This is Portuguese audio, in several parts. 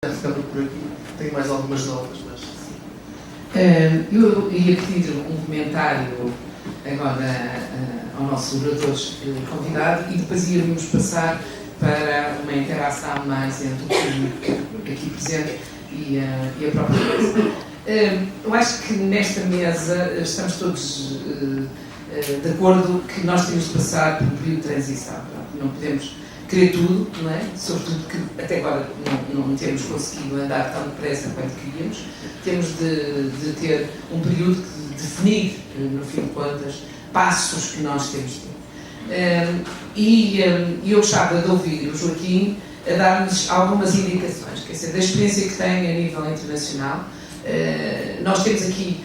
ficando por aqui. Tenho mais algumas notas, mas... Eu ia pedir um comentário agora ao nosso orador convidado e depois íamos passar para uma interação mais entre o público aqui presente e a própria mesa. Eu acho que nesta mesa estamos todos de acordo que nós temos de passar por um período de transição. Não podemos querer tudo, não é? Sobretudo que até agora não temos conseguido andar tão depressa quanto queríamos. Temos de ter um período de definir, no fim de contas, passos que nós temos de ter. E eu gostava de ouvir o Joaquim a dar-nos algumas indicações, quer dizer, da experiência que tem a nível internacional. Nós temos aqui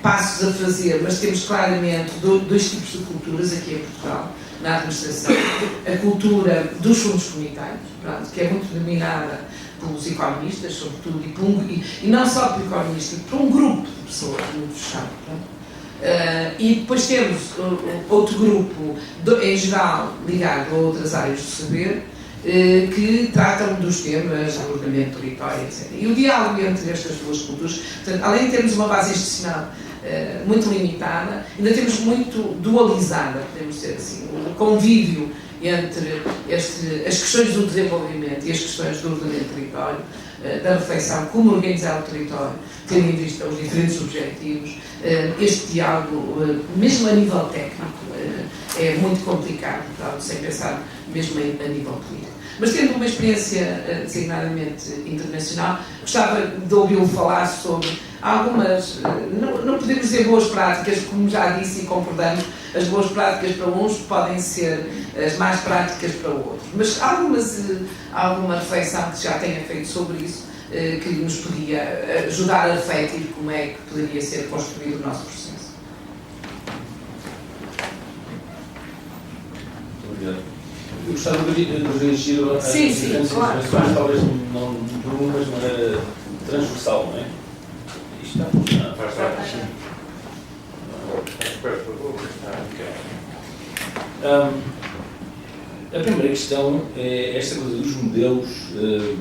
passos a fazer, mas temos claramente dois tipos de culturas aqui em Portugal, na administração. A cultura dos fundos comunitários, pronto, que é muito dominada pelos economistas, sobretudo, e não só por economistas, por um grupo de pessoas muito fechado. E depois temos outro grupo, em geral, ligado a outras áreas do saber, que tratam dos temas do ordenamento do território, etc. E o diálogo entre estas duas culturas, portanto, além de termos uma base institucional muito limitada, ainda temos muito dualizada, podemos dizer assim, o convívio entre as questões do desenvolvimento e as questões do ordenamento do território, da reflexão, como organizar o território, tendo em vista os diferentes objetivos. Este diálogo, mesmo a nível técnico, é muito complicado, portanto, sem pensar mesmo a nível político. Mas tendo uma experiência designadamente internacional, gostava de ouvi-lo falar sobre algumas, não podemos dizer boas práticas, como já disse e concordamos, as boas práticas para uns podem ser as más práticas para outros, mas alguma reflexão que já tenha feito sobre isso, que nos podia ajudar a refletir como é que poderia ser construído o nosso processo. Muito obrigado. Eu gostava de reagir às diferentes intervenções, talvez não por uma, mas de maneira transversal, não é? Isto está a funcionar. Faz parte. Espera, por favor. A primeira questão é esta coisa dos modelos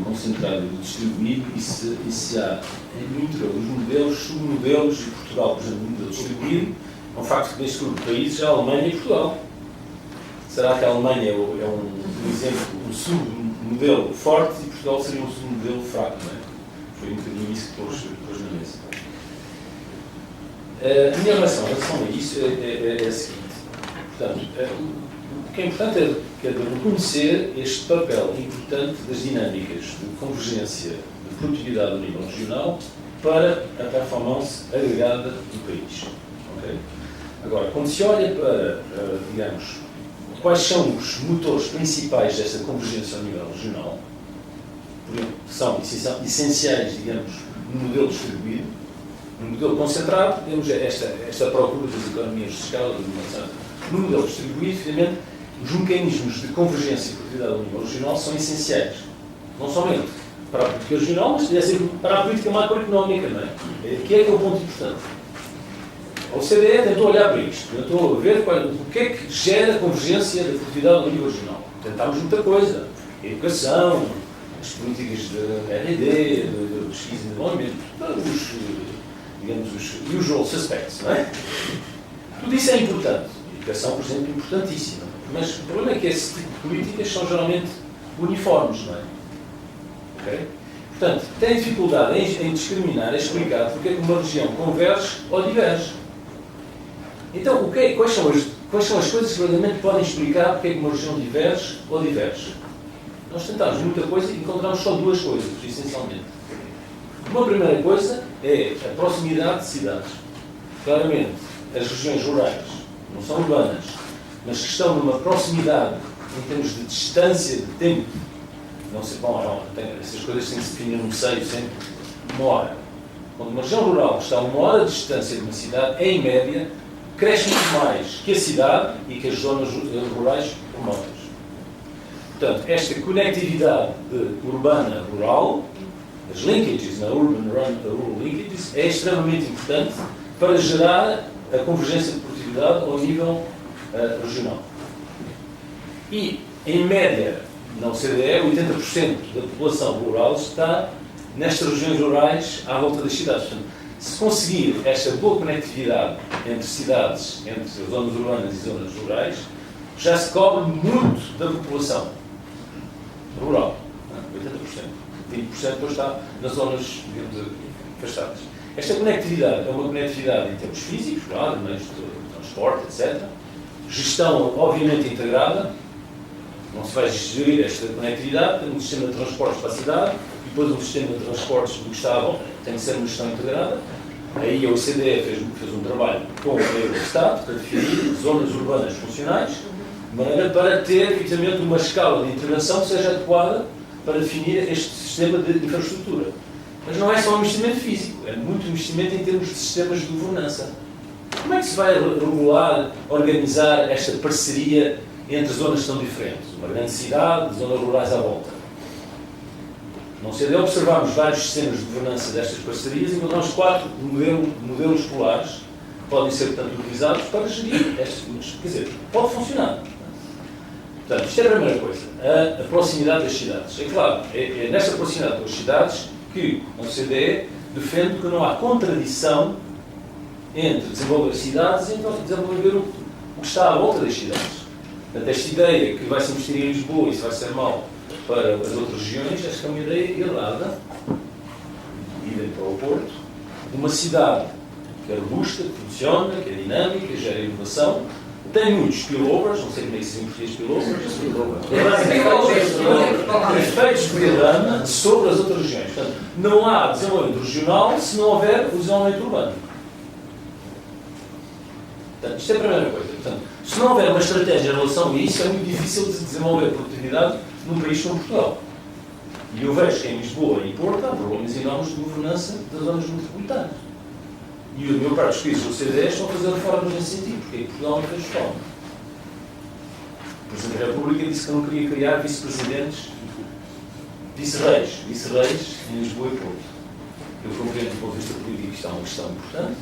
concentrados e distribuídos e se há no interior dos modelos, submodelos, e Portugal, por exemplo, modelo distribuído, é um facto que neste grupo de países há a Alemanha e Portugal. Será que a Alemanha é um exemplo, um submodelo forte e Portugal seria um submodelo fraco, não é? Foi um bocadinho isso que pôs na mesa. A minha relação a isso é a seguinte. Portanto, o que é importante é reconhecer este papel importante das dinâmicas de convergência de produtividade a nível regional para a performance agregada do país. Okay? Agora, quando se olha para, digamos, quais são os motores principais desta convergência ao nível regional, que são essenciais, digamos, no modelo distribuído, no modelo concentrado, temos esta procura das economias de escala, no modelo distribuído, finalmente, os mecanismos de convergência e produtividade ao nível regional são essenciais. Não somente para a política regional, mas para a política macroeconómica, não é? Que é o ponto importante. A OCDE tentou olhar para isto, tentou ver o que é que gera a convergência da produtividade ao nível regional. Tentámos muita coisa. A educação, as políticas de R&D, de pesquisa e desenvolvimento, os usual suspects, não é? Tudo isso é importante. A educação, por exemplo, é importantíssima. Mas o problema é que esse tipo de políticas são geralmente uniformes, não é? Okay? Portanto, tem dificuldade em discriminar, em explicar porque é que uma região converge ou diverge. Então, quais são as coisas que verdadeiramente podem explicar porque é que uma região diverge ou diverge? Nós tentámos muita coisa e encontramos só duas coisas, essencialmente. Uma primeira coisa é a proximidade de cidades. Claramente, as regiões rurais não são urbanas, mas que estão numa proximidade em termos de distância de tempo. Não sei, essas coisas têm que se definir num seio sempre uma hora. Quando uma região rural está a 1 hora de distância de uma cidade, em média, cresce muito mais que a cidade e que as zonas rurais remotas. Portanto, esta conectividade urbana-rural, as linkages, na urban-rural linkages, é extremamente importante para gerar a convergência de produtividade ao nível regional. E, em média, na OCDE, 80% da população rural está nestas regiões rurais à volta das cidades. Portanto, se conseguir esta boa conectividade entre cidades, entre zonas urbanas e zonas rurais, já se cobre muito da população rural. 80%. 20% depois está nas zonas, digamos, afastadas. Esta conectividade é uma conectividade em termos físicos, claro, meios de transporte, etc. Gestão, obviamente, integrada. Não se vai gerir esta conectividade, tem um sistema de transportes para a cidade e depois um sistema de transportes do que está à volta, tem que ser uma gestão integrada. Aí a OCDE fez um trabalho com o Estado para definir zonas urbanas funcionais, de maneira para ter, efetivamente, uma escala de intervenção que seja adequada para definir este sistema de infraestrutura. Mas não é só um investimento físico, é muito investimento em termos de sistemas de governança. Como é que se vai regular, organizar esta parceria entre zonas que são diferentes? Uma grande cidade, zonas rurais à volta. Não sei de observarmos vários sistemas de governança destas parcerias e encontramos 4 modelos polares que podem ser, portanto, utilizados para gerir estes. Quer dizer, pode funcionar. Portanto, isto é a primeira coisa, a proximidade das cidades. É claro, é nesta proximidade das cidades que a OCDE defende que não há contradição entre desenvolver as cidades e desenvolver o que está à volta das cidades. Portanto, esta ideia que vai se investir em Lisboa e isso vai ser mau para as outras regiões, esta é uma ideia errada, idem para o Porto, de uma cidade que é robusta, que funciona, que é dinâmica, que gera inovação, tem muitos spillovers, não sei como é que se diz em português spillovers, efeitos de programa sobre as outras regiões. Portanto, não há desenvolvimento regional se não houver o desenvolvimento urbano. Portanto, isto é a primeira coisa. Portanto, se não houver uma estratégia em relação a isso, é muito difícil de desenvolver produtividade num país como Portugal. E eu vejo que em Lisboa e em Porto há problemas enormes de governança das zonas metropolitanas. E o meu parte dos países do OCDE estão a fazer reformas nesse sentido, porque Portugal não fez reforma. O Presidente da República disse que não queria criar vice-presidentes, vice-reis em Lisboa e Porto. Eu compreendo do ponto de vista político que isto é uma questão importante,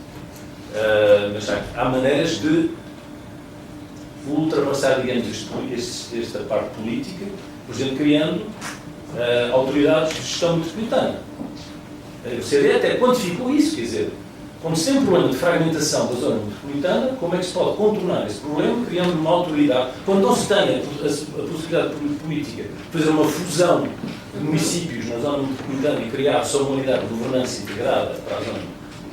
mas há maneiras de ultrapassar, digamos, esta parte política, por exemplo, criando autoridades de gestão metropolitana. O OCDE até quantificou isso, quer dizer, como se tem um problema de fragmentação da zona metropolitana, como é que se pode contornar esse problema criando uma autoridade? Quando não se tem a possibilidade política de fazer uma fusão de municípios na zona metropolitana e criar só uma unidade de governança integrada para a zona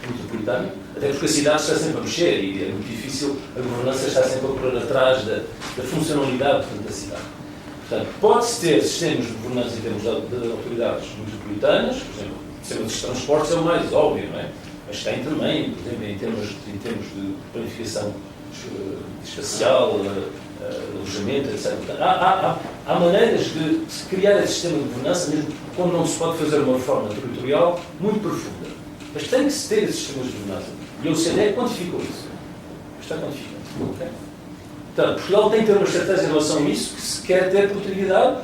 metropolitana, até porque a cidade está sempre a mexer e é muito difícil, a governança está sempre a correr atrás da funcionalidade da cidade. Portanto, pode-se ter sistemas de governança em termos de autoridades metropolitanas, por exemplo, o sistema dos transportes é o mais óbvio, não é? Mas tem também, por exemplo, em termos de planificação espacial, alojamento, etc. Há maneiras de se criar esse sistema de governança, mesmo quando não se pode fazer uma reforma territorial muito profunda. Mas tem que se ter esses sistemas de governança. E a OCDE quantificou isso. Está quantificado. Okay? Portanto, Portugal tem que ter uma estratégia em relação a isso, que se quer ter produtividade,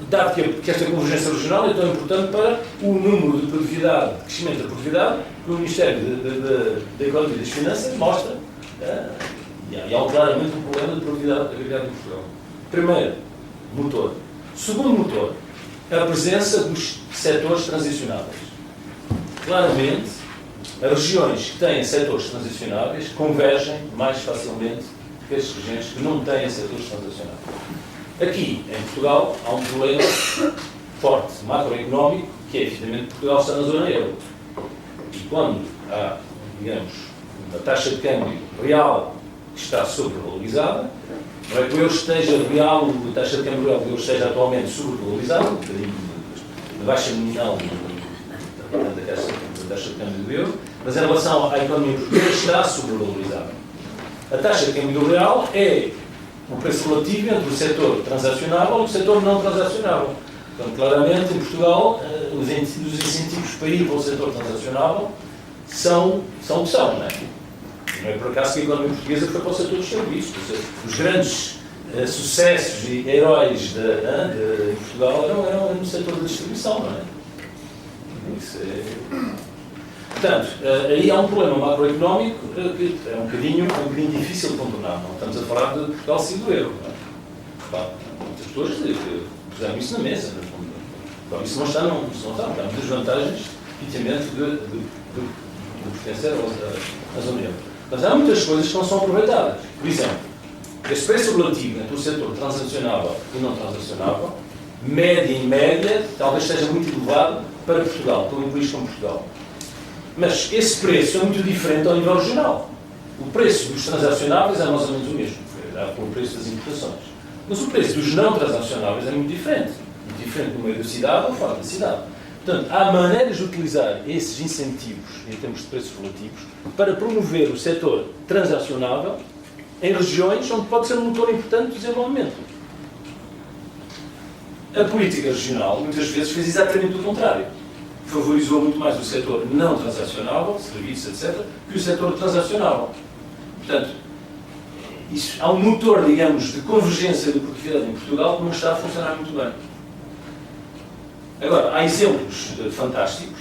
dado que esta convergência regional é tão importante para o número de produtividade, de crescimento da produtividade, que o Ministério da Economia e das Finanças mostra. E há claramente um problema de produtividade agregada em Portugal. Primeiro, motor. Segundo motor, a presença dos setores transicionáveis. Claramente, as regiões que têm setores transicionáveis convergem mais facilmente que as regiões que não têm setores transicionáveis. Aqui, em Portugal, há um problema forte, macroeconómico, que é, efetivamente, Portugal está na zona euro. E quando há, digamos, uma taxa de câmbio real que está sobrevalorizada, não é que o euro esteja real, a taxa de câmbio real do euro esteja atualmente sobrevalorizada, um bocadinho de baixa nominal da taxa de câmbio do euro, mas em relação à economia portuguesa está sobrevalorizada. A taxa de câmbio do real é o preço relativo entre o setor transacionável e o setor não transacionável. Portanto, claramente, em Portugal, os incentivos para ir para o setor transacionável são o que são, não é? Não é por acaso que a economia portuguesa foi para o setor dos serviços. Os grandes sucessos e heróis de Portugal eram no setor da distribuição, não é? Isso é... Portanto, aí há um problema macroeconómico que é um bocadinho difícil de contornar. Não estamos a falar de Portugal sair do euro. Muitas pessoas puseram isso na mesa. Então, isso não está, há muitas vantagens, efetivamente, de pertencer à zona euro. Mas há muitas coisas que não são aproveitadas. Por exemplo, esse preço relativo entre o setor transacionável e não transacionável, média em média, talvez seja muito elevado para Portugal, para um país como Portugal. Mas esse preço é muito diferente ao nível regional. O preço dos transacionáveis é mais ou menos o mesmo, com o preço das importações. Mas o preço dos não transacionáveis é muito diferente. Muito diferente no meio da cidade ou fora da cidade. Portanto, há maneiras de utilizar esses incentivos, em termos de preços relativos, para promover o setor transacionável em regiões onde pode ser um motor importante de desenvolvimento. A política regional, muitas vezes, fez exatamente o contrário. Favorizou muito mais o setor não transacionável, serviços, etc., que o setor transacionável. Portanto, há um motor, digamos, de convergência de produtividade em Portugal que não está a funcionar muito bem. Agora, há exemplos fantásticos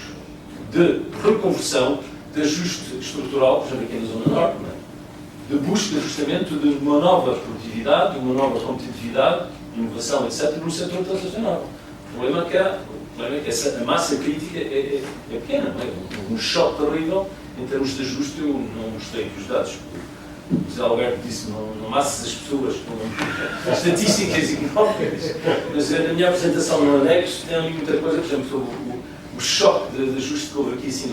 de reconversão, de ajuste estrutural, por exemplo, aqui na Zona Norte, de busca justamente de uma nova produtividade, de uma nova competitividade, inovação, etc., no setor transacional. O problema é que a massa crítica é pequena, não é? Um choque terrível em termos de ajuste. Eu não gostei dos dados. O José Alberto disse não massas as pessoas com estatísticas económicas, mas na minha apresentação no anexo tem ali muita coisa, por exemplo, sobre o choque de ajuste que houve aqui assim,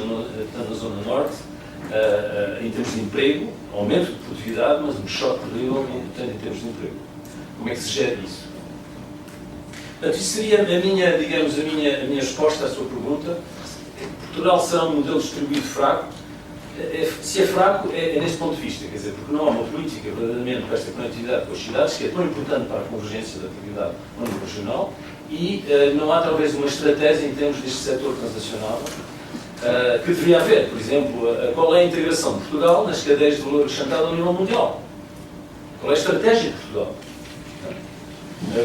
na Zona Norte, em termos de emprego, aumento de produtividade, mas um choque terrível em termos de emprego. Como é que se gera isso? Portanto, isso seria a minha resposta à sua pergunta. Portugal será um modelo distribuído fraco. Se é fraco, é nesse ponto de vista, quer dizer, porque não há uma política verdadeiramente para esta conectividade com as cidades, que é tão importante para a convergência da atividade no nível regional, e não há talvez uma estratégia em termos deste setor transacional que deveria haver. Por exemplo, qual é a integração de Portugal nas cadeias de valor acrescentado ao nível mundial? Qual é a estratégia de Portugal?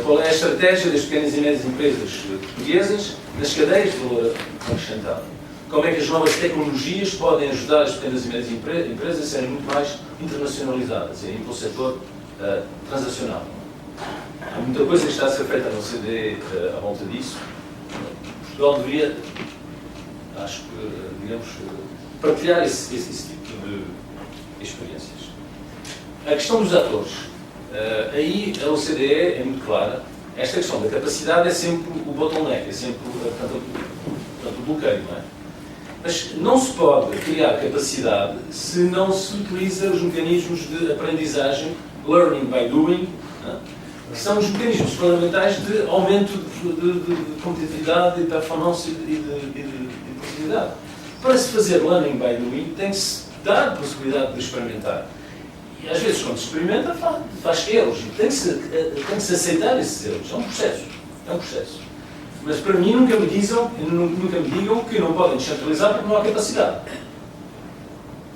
Qual é a estratégia das pequenas e médias empresas portuguesas nas cadeias de valor acrescentado? Como é que as novas tecnologias podem ajudar as pequenas e médias empresas a serem muito mais internacionalizadas, e aí para o setor transacional? Há muita coisa que está a ser feita na OCDE à volta disso. Portugal deveria, acho que, digamos, partilhar esse tipo de experiências. A questão dos atores. Aí a OCDE é muito clara. Esta questão da capacidade é sempre o bottleneck, é sempre o bloqueio, não é? Mas não se pode criar capacidade se não se utiliza os mecanismos de aprendizagem, learning by doing, que são os mecanismos fundamentais de aumento de competitividade, de performance e de produtividade. Para se fazer learning by doing, tem-se dar a possibilidade de experimentar. E às vezes, quando se experimenta, faz erros. E tem que se aceitar esses erros. É um processo. Mas para mim nunca me digam que não podem descentralizar porque não há capacidade.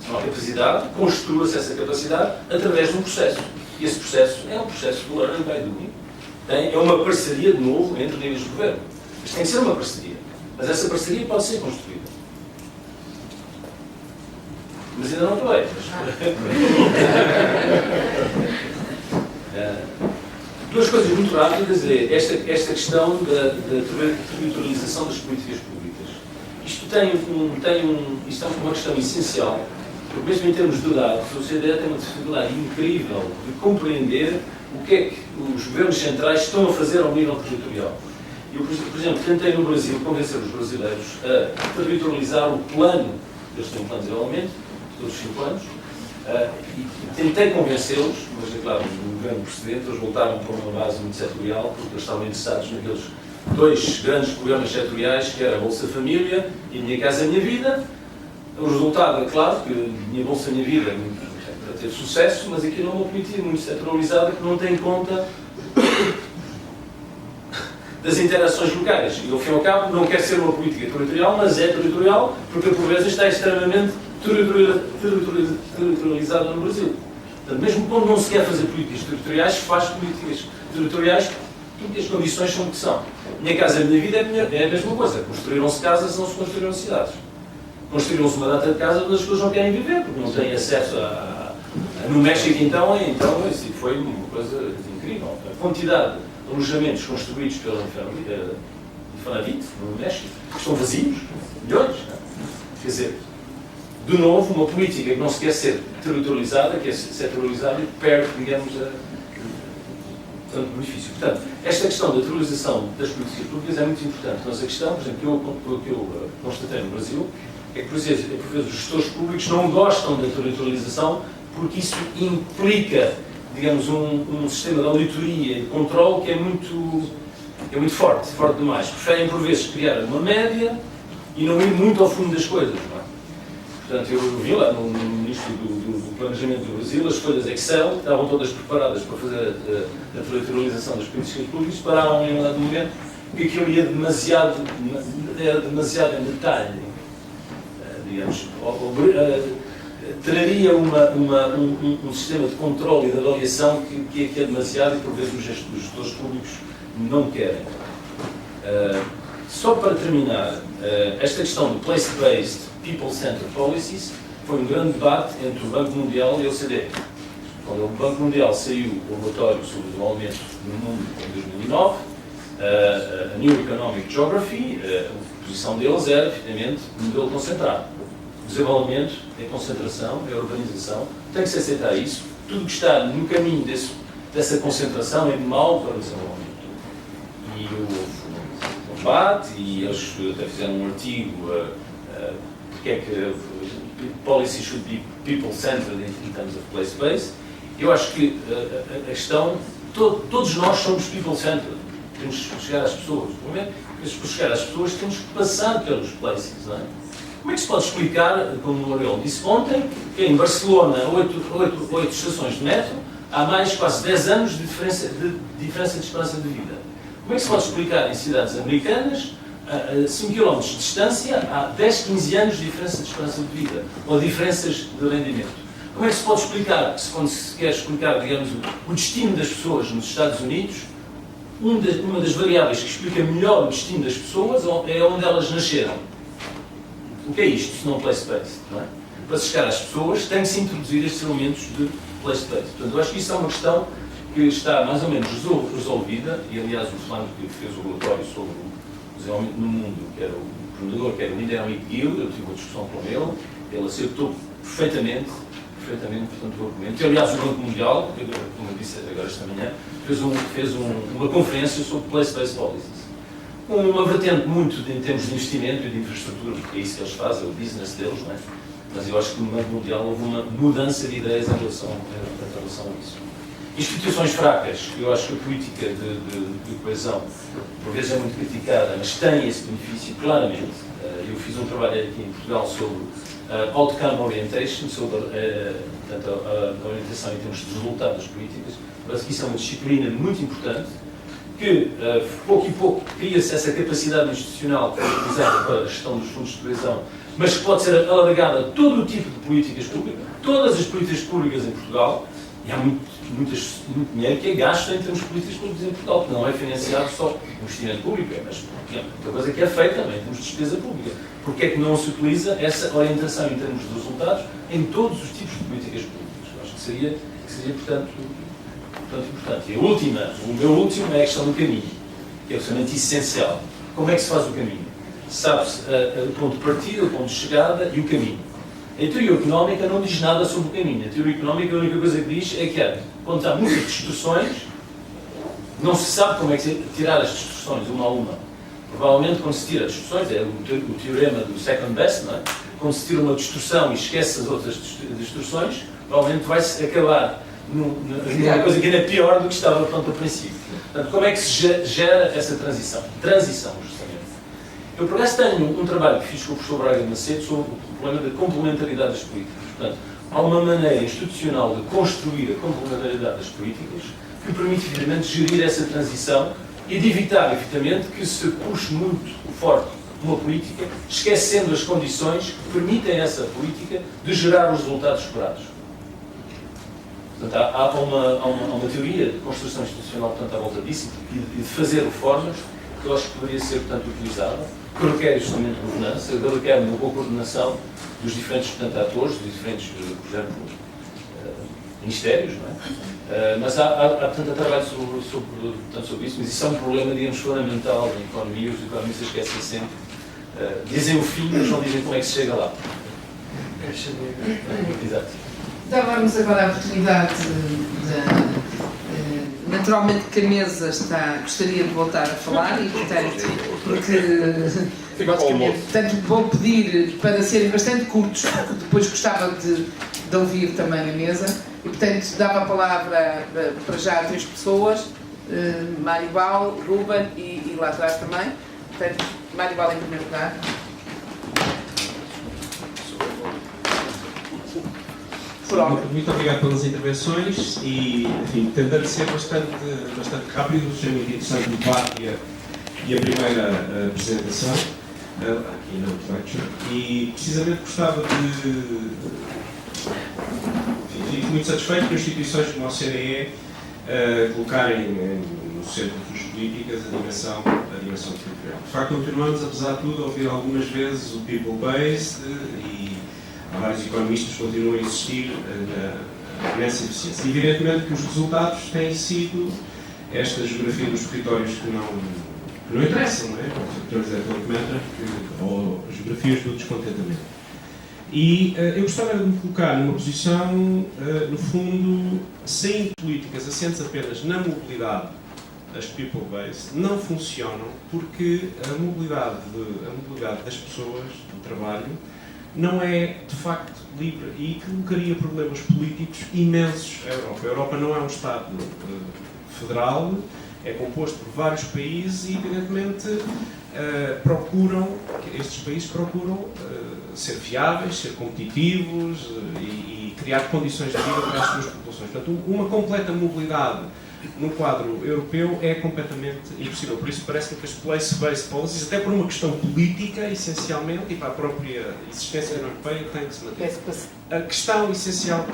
Se não há capacidade, construa-se essa capacidade através de um processo. E esse processo é um processo de learning by doing. É uma parceria, de novo, entre níveis de governo. Mas tem que ser uma parceria. Mas essa parceria pode ser construída. Mas ainda não acabei. Duas coisas muito rápidas é esta questão da territorialização das políticas públicas. Isto é uma questão essencial, porque mesmo em termos de dados, a OCDE tem uma dificuldade incrível de compreender o que é que os governos centrais estão a fazer ao nível territorial. Eu, por exemplo, tentei no Brasil convencer os brasileiros a territorializar o plano, eles têm um plano de desenvolvimento, todos os 5 anos, e tentei convencê-los, mas é claro, o governo precedente, eles voltaram para uma base muito setorial, porque eles estavam interessados naqueles 2 grandes programas setoriais, que era a Bolsa Família e Minha Casa Minha Vida. O resultado é claro que Minha Bolsa Minha Vida para ter sucesso, mas aquilo é uma política muito setorializada que não tem conta das interações locais. E ao fim e ao cabo não quer ser uma política territorial, mas é territorial porque a pobreza está extremamente territorializada no Brasil. Portanto, mesmo quando não se quer fazer políticas territoriais, se faz políticas territoriais porque as condições são o que são. Minha Casa Minha Vida é a mesma coisa. Construíram-se casas, não se construíram cidades. Construíram-se uma data de casas onde as pessoas não querem viver, porque não têm acesso a... No México, então isso foi uma coisa incrível. A quantidade de alojamentos construídos pela Infonavit, no México, que estão vazios, milhões. Quer dizer, de novo, uma política que não se quer ser territorializada, quer ser territorializada e perde, digamos, tanto benefício. Portanto, esta questão da territorialização das políticas públicas é muito importante. Mas a questão, por exemplo, que eu constatei no Brasil, é que, por vezes, os gestores públicos não gostam da territorialização porque isso implica, digamos, um sistema de auditoria e controle que é muito forte demais. Preferem, por vezes, criar uma média e não ir muito ao fundo das coisas. Não é? Portanto, eu vi lá no Ministro do Planejamento do Brasil, as folhas Excel estavam todas preparadas para fazer a territorialização das políticas públicas, pararam em um dado momento porque aquilo ia demasiado em detalhe. Digamos, traria um sistema de controle e de avaliação que é demasiado e, por vezes, os gestores públicos não querem. Só para terminar, esta questão do place-based, people-centered policies foi um grande debate entre o Banco Mundial e a OCDE. Quando o Banco Mundial saiu o relatório sobre o desenvolvimento no mundo em 2009, a New Economic Geography, a posição deles era, efetivamente, um modelo concentrado. O desenvolvimento é concentração, é urbanização, tem que se aceitar isso. Tudo que está no caminho dessa concentração é mau para o desenvolvimento. E houve um debate, e eles até fizeram um artigo porque é que policy should be people-centered in terms of place-based. Eu acho que a questão, todos nós somos people-centered. Temos que chegar às pessoas. Para chegar às pessoas temos que passar pelos places, não é? Como é que se pode explicar, como o L'Oréal disse ontem, que em Barcelona, 8 estações de metro, há mais quase 10 anos de diferença de esperança de vida? Como é que se pode explicar em cidades americanas, a 5 km de distância, há 10, 15 anos de diferença de esperança de vida? Ou diferenças de rendimento? Como é que se pode explicar, quando se quer explicar, digamos, o destino das pessoas nos Estados Unidos, uma das variáveis que explica melhor o destino das pessoas é onde elas nasceram? O que é isto, se não place-based? É? Para se chegar às pessoas, tem que se introduzir estes elementos de place-based. Portanto, eu acho que isso é uma questão que está mais ou menos resolvida, e aliás o fulano que fez o relatório sobre o desenvolvimento no mundo, que era o coordenador, que era o Niederamit Gil, eu tive uma discussão com ele acertou perfeitamente, portanto, o argumento. E, aliás, o Banco Mundial, como eu disse agora esta manhã, fez uma conferência sobre place-based policies. Com uma vertente muito em termos de investimento e de infraestrutura, porque é isso que eles fazem, é o business deles, não é? Mas eu acho que no Banco Mundial houve uma mudança de ideias em relação a isso. Instituições fracas, eu acho que a política de coesão, por vezes é muito criticada, mas tem esse benefício claramente. Eu fiz um trabalho aqui em Portugal sobre outcome orientation, sobre a orientação em termos de resultado das políticas. Parece que isso é uma disciplina muito importante, que pouco e pouco cria-se essa capacidade institucional que é utilizada para a gestão dos fundos de coesão, mas que pode ser alargada a todo o tipo de políticas públicas, todas as políticas públicas em Portugal, e há muito dinheiro que é gasto em termos de políticas públicas em Portugal, que não é financiado só investimento público, mas outra coisa que é feita também em termos de despesa pública. Porque é que não se utiliza essa orientação em termos de resultados em todos os tipos de políticas públicas? Eu acho que seria portanto, importante. E o meu último é a questão do caminho, que é absolutamente essencial. Como é que se faz o caminho? Sabe-se o ponto de partida, o ponto de chegada e o caminho. A teoria económica não diz nada sobre o caminho. A teoria económica, a única coisa que diz é que quando há muitas distorções, não se sabe como é que tirar as distorções, uma a uma. Provavelmente, quando se tira distorções, é o teorema do second best, não é? Quando se tira uma distorção e esquece as outras distorções, provavelmente vai-se acabar numa coisa que ainda é pior do que estava pronto ao princípio. Portanto, como é que se gera essa transição? Transição, justamente. Eu, por acaso, tenho um trabalho que fiz com o professor Braga Macedo sobre o problema da complementaridade das políticas. Portanto, há uma maneira institucional de construir a complementaridade das políticas que permite, efetivamente, gerir essa transição e de evitar, efetivamente, que se puxe muito forte uma política, esquecendo as condições que permitem a essa política de gerar os resultados esperados. Portanto, há uma teoria de construção institucional, portanto, à volta disso e de fazer reformas que eu acho que poderia ser, portanto, utilizada, que requer justamente governança, que requer uma boa coordenação dos diferentes, portanto, atores, dos diferentes, por exemplo, ministérios, não é? Mas portanto, há trabalho sobre isso, mas isso é um problema, digamos, fundamental na economia. Os economistas esquecem sempre. Dizem o fim, mas não dizem como é que se chega lá. Exato. Dávamos agora a oportunidade naturalmente que a mesa gostaria de voltar a falar e, portanto, porque portanto, vou pedir para serem bastante curtos, porque depois gostava de ouvir também a mesa, e, portanto, dava a palavra para já a 3 pessoas, Maribal, Ruben e lá atrás também. Portanto, Maribal em primeiro lugar. Muito obrigado pelas intervenções e, enfim, tentando ser bastante rápido, achei muito interessante o debate e a primeira apresentação, aqui na introduction, e precisamente gostava de... Enfim, fico muito satisfeito com instituições como a OCDE colocarem no centro das políticas a dimensão territorial. De facto, continuamos, apesar de tudo, a ouvir algumas vezes o people-based e há vários economistas que continuam a insistir nessa eficiência. Evidentemente que os resultados têm sido esta geografia dos territórios que não interessam, não é? Os fatores ou geografias do descontentamento. E eu gostava de me colocar numa posição, no fundo, sem políticas assentes apenas na mobilidade, as people-based, não funcionam porque a mobilidade das pessoas, do trabalho, não é, de facto, livre e colocaria problemas políticos imensos à Europa. A Europa não é um Estado federal, é composto por vários países e, evidentemente, estes países procuram ser viáveis, ser competitivos e criar condições de vida para as suas populações. Portanto, uma completa mobilidade no quadro europeu é completamente impossível. Por isso parece-me que as place-based policies, até por uma questão política, essencialmente, e para a própria existência da União Europeia, tem que se manter. A questão essencial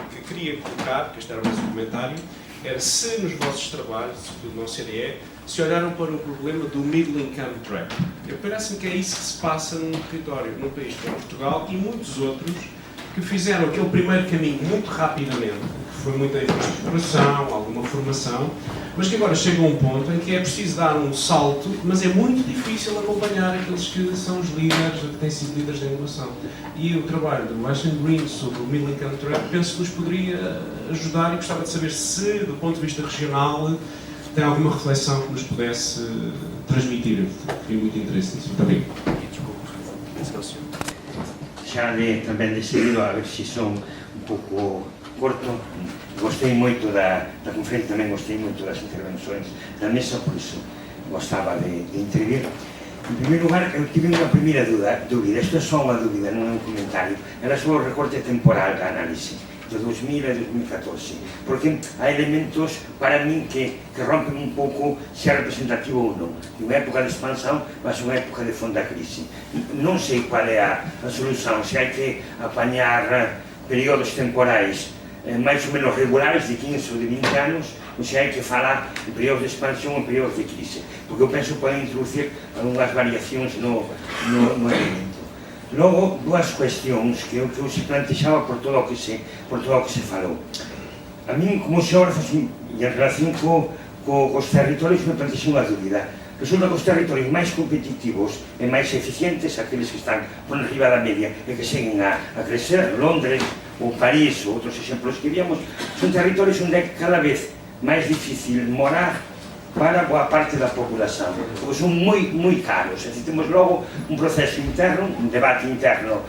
que queria colocar, porque este era mais um comentário, era se nos vossos trabalhos, sobretudo na OCDE, se olharam para o problema do middle income trap. Parece-me que é isso que se passa num território, num país como Portugal e muitos outros, que fizeram aquele primeiro caminho muito rapidamente, que foi muita infraestruturação, alguma formação, mas que agora chega a um ponto em que é preciso dar um salto, mas é muito difícil acompanhar aqueles que são os líderes, que têm sido líderes da inovação. E o trabalho do Ashton Green sobre o Middle Income Trap, penso que nos poderia ajudar e gostava de saber se, do ponto de vista regional, tem alguma reflexão que nos pudesse transmitir. Eu tenho muito interesse nisso. Muito obrigado. Xa tamén decidido, a ver se son un pouco corto. Gostei moito da conferencia, tamén gostei moito das intervenções da mesa, por iso gostaba de intervir. En primeiro lugar, eu tive unha primeira dúbida, isto é só unha dúbida, non é un comentario, era sobre o recorte temporal da análise de 2000 a 2014, porque há elementos para min que rompen un pouco se é representativo ou non. Unha época de expansão, mas unha época de fonda crise. Non sei qual é a solución, se hai que apañar períodos temporais máis ou menos regulares de 15 ou de 20 anos, ou se hai que falar de períodos de expansão ou períodos de crise, porque eu penso que poden introducir algunhas variacións no elemento. Logo, dúas cuestións que eu se plantexaba por todo o que se falou. A min, como xeógrafo, e en relación cos territorios, me plantexei unha dúbida. Resulta que os territorios máis competitivos e máis eficientes, aqueles que están por arriba da media e que seguen a crecer, Londres ou París ou outros exemplos que víamos, son territorios onde é cada vez máis difícil morar para boa parte da população, porque son moi caros. Temos logo un proceso interno, un debate interno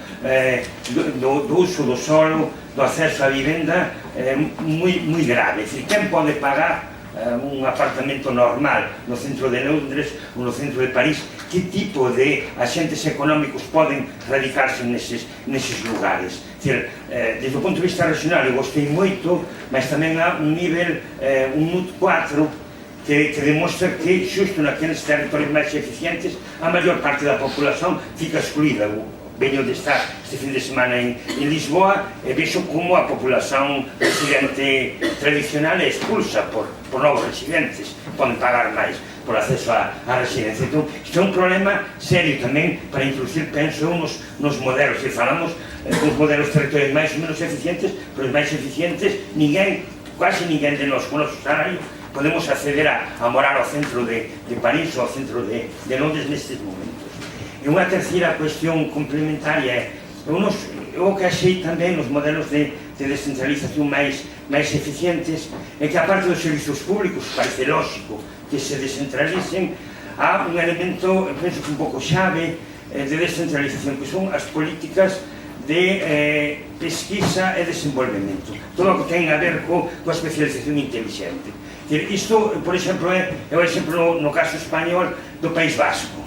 do uso do solo, do acceso á vivenda moi grave. É dicir, quen pode pagar un apartamento normal no centro de Londres ou no centro de París? Que tipo de axentes económicos poden radicarse neses lugares? Desde o ponto de vista regional eu gostei moito, mas tamén há un nivel, un NUT 4, que demostra que xusto naqueles territorios máis eficientes a maior parte da populación fica excluída. Veño de estar este fin de semana en Lisboa e vexo como a populación residente tradicional é expulsa por novos residentes, poden pagar máis. por acceso á residencia. Entón, isto é un problema serio tamén para introducir, penso, nos modelos. Se falamos dos modelos territoriais máis ou menos eficientes, pero os máis eficientes, quase ninguén de nós, con o noso salario, podemos acceder a morar ao centro de París ou ao centro de Londres nestes momentos. E unha terceira cuestión complementaria é o que achei tamén nos modelos de descentralización máis eficientes é que, aparte dos servizos públicos, parece lógico que se descentralicen, há un elemento, penso que un pouco xave, de descentralización, que son as políticas de pesquisa e desenvolvemento. Todo o que ten a ver coa especialización inteligente. Isto, por exemplo, é o exemplo no caso español do País Vasco.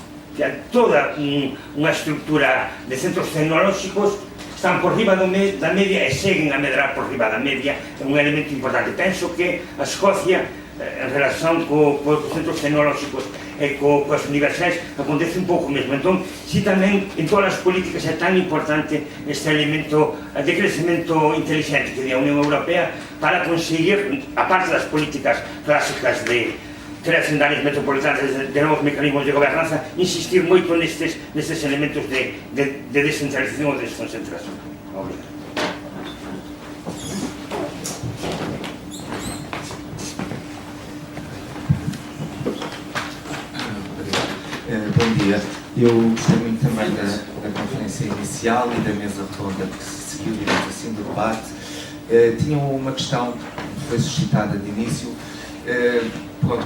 Toda unha estructura de centros tecnolóxicos están por riba da media e seguen a medrar por riba da media. É un elemento importante. Penso que a Escocia, en relación cos centros tecnolóxicos e coas universidades, acontece un pouco mesmo. Entón, si tamén en todas as políticas é tan importante este elemento de crecemento inteligente que di a Unión Europea para conseguir, aparte das políticas clásicas de creación de áreas metropolitanas, de novos mecanismos de gobernanza, insistir moito nestes elementos de descentralización ou de desconcentración. Obrigado. Bom dia. Eu gostei muito também da conferência inicial e da mesa redonda que se seguiu, digamos assim, do debate. Tinha uma questão que foi suscitada de início.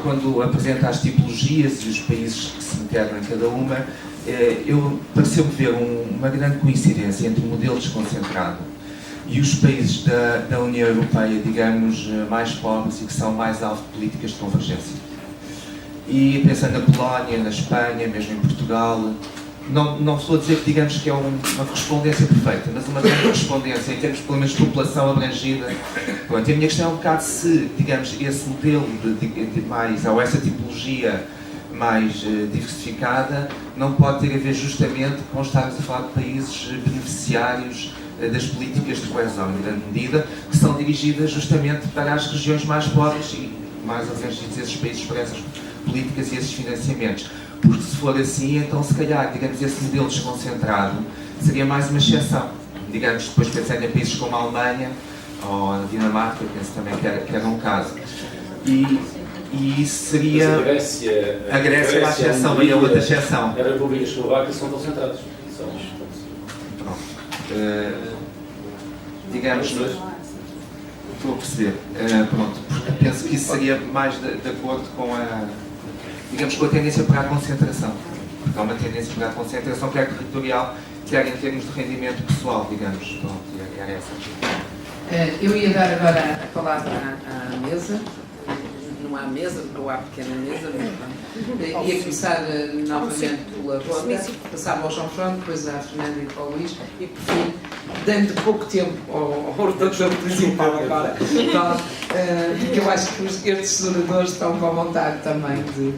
Quando apresenta as tipologias e os países que se integram em cada uma, pareceu-me ver uma grande coincidência entre o modelo desconcentrado e os países da União Europeia, digamos, mais pobres e que são mais alvo de políticas de convergência. E pensando na Polónia, na Espanha, mesmo em Portugal, não estou a dizer que digamos que é uma correspondência perfeita, mas uma grande correspondência em termos pelo menos de população abrangida. Pronto, e a minha questão é um bocado se, digamos, esse modelo ou essa tipologia mais diversificada não pode ter a ver justamente com estarmos a falar de países beneficiários das políticas de coesão, em grande medida, que são dirigidas justamente para as regiões mais pobres e mais abrangentes esses países para essas políticas e esses financiamentos. Porque se for assim, então se calhar, digamos, esse modelo desconcentrado seria mais uma exceção. Digamos, depois pensando em países como a Alemanha ou a Dinamarca, penso também que era um caso. E isso seria... Mas a Grécia é uma exceção e a outra exceção. A República Eslovaca são concentrados. Pronto. Digamos... Estou a perceber. Pronto, porque penso que isso seria mais de acordo com a... digamos, com a tendência para a concentração. Porque há uma tendência para a concentração, quer territorial, quer em termos de rendimento pessoal, digamos. Pronto, era essa. Eu ia dar agora a palavra à mesa. Não há mesa, ou há pequena mesa, mas ia começar novamente pela ronda, passava ao João Fernando, depois à Fernanda e ao Luís, e por fim, dando pouco tempo ao orador principal agora, porque eu acho que estes oradores estão com vontade também de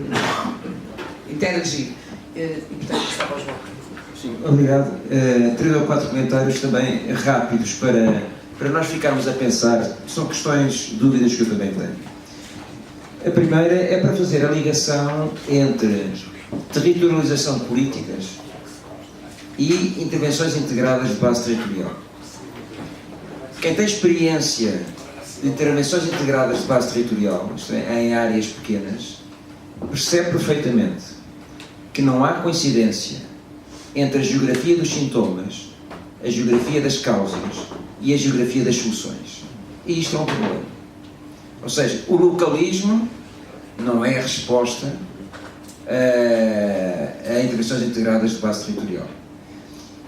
interagir. E portanto, passava ao João. Sim, obrigado. 3 ou 4 comentários também rápidos para nós ficarmos a pensar. São questões, dúvidas que eu também tenho. A primeira é para fazer a ligação entre territorialização de políticas e intervenções integradas de base territorial. Quem tem experiência de intervenções integradas de base territorial, isto é, em áreas pequenas, percebe perfeitamente que não há coincidência entre a geografia dos sintomas, a geografia das causas e a geografia das soluções. E isto é um problema. Ou seja, o localismo não é a resposta a intervenções integradas de base territorial.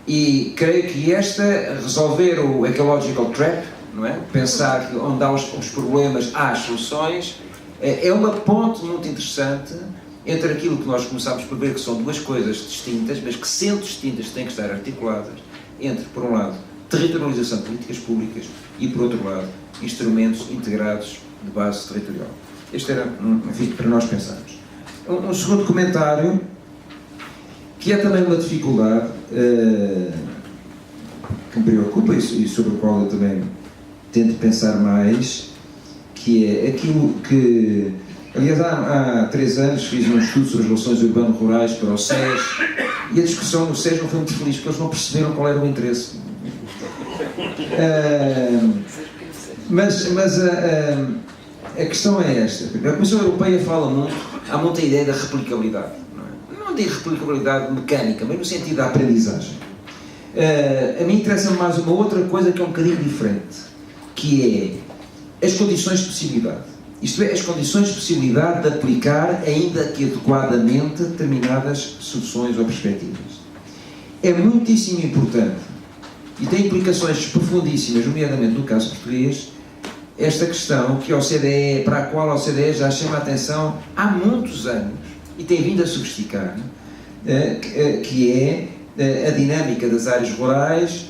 E creio que resolver o ecological trap, não é? Pensar que onde há os problemas há as soluções, é uma ponte muito interessante entre aquilo que nós começámos por ver que são duas coisas distintas, mas que sendo distintas têm que estar articuladas entre, por um lado, territorialização de políticas públicas e, por outro lado, instrumentos integrados de base territorial. Este era, enfim, para nós pensarmos. Um segundo comentário, que é também uma dificuldade que me preocupa e sobre o qual eu também tento pensar mais, que é aquilo que Aliás, há 3 anos fiz um estudo sobre as relações urbano-rurais para o SES e a discussão no SES não foi muito feliz porque eles não perceberam qual era o interesse. Mas a questão é esta. A Comissão Europeia fala muito, há muita ideia da replicabilidade. Não digo replicabilidade mecânica, mas no sentido da aprendizagem. A mim interessa-me mais uma outra coisa que é um bocadinho diferente, que é as condições de possibilidade. Isto é, as condições de possibilidade de aplicar, ainda que adequadamente, determinadas soluções ou perspectivas. É muitíssimo importante e tem implicações profundíssimas, nomeadamente no caso português, esta questão que a OCDE, para a qual a OCDE já chama a atenção há muitos anos e tem vindo a sofisticar, que é a dinâmica das áreas rurais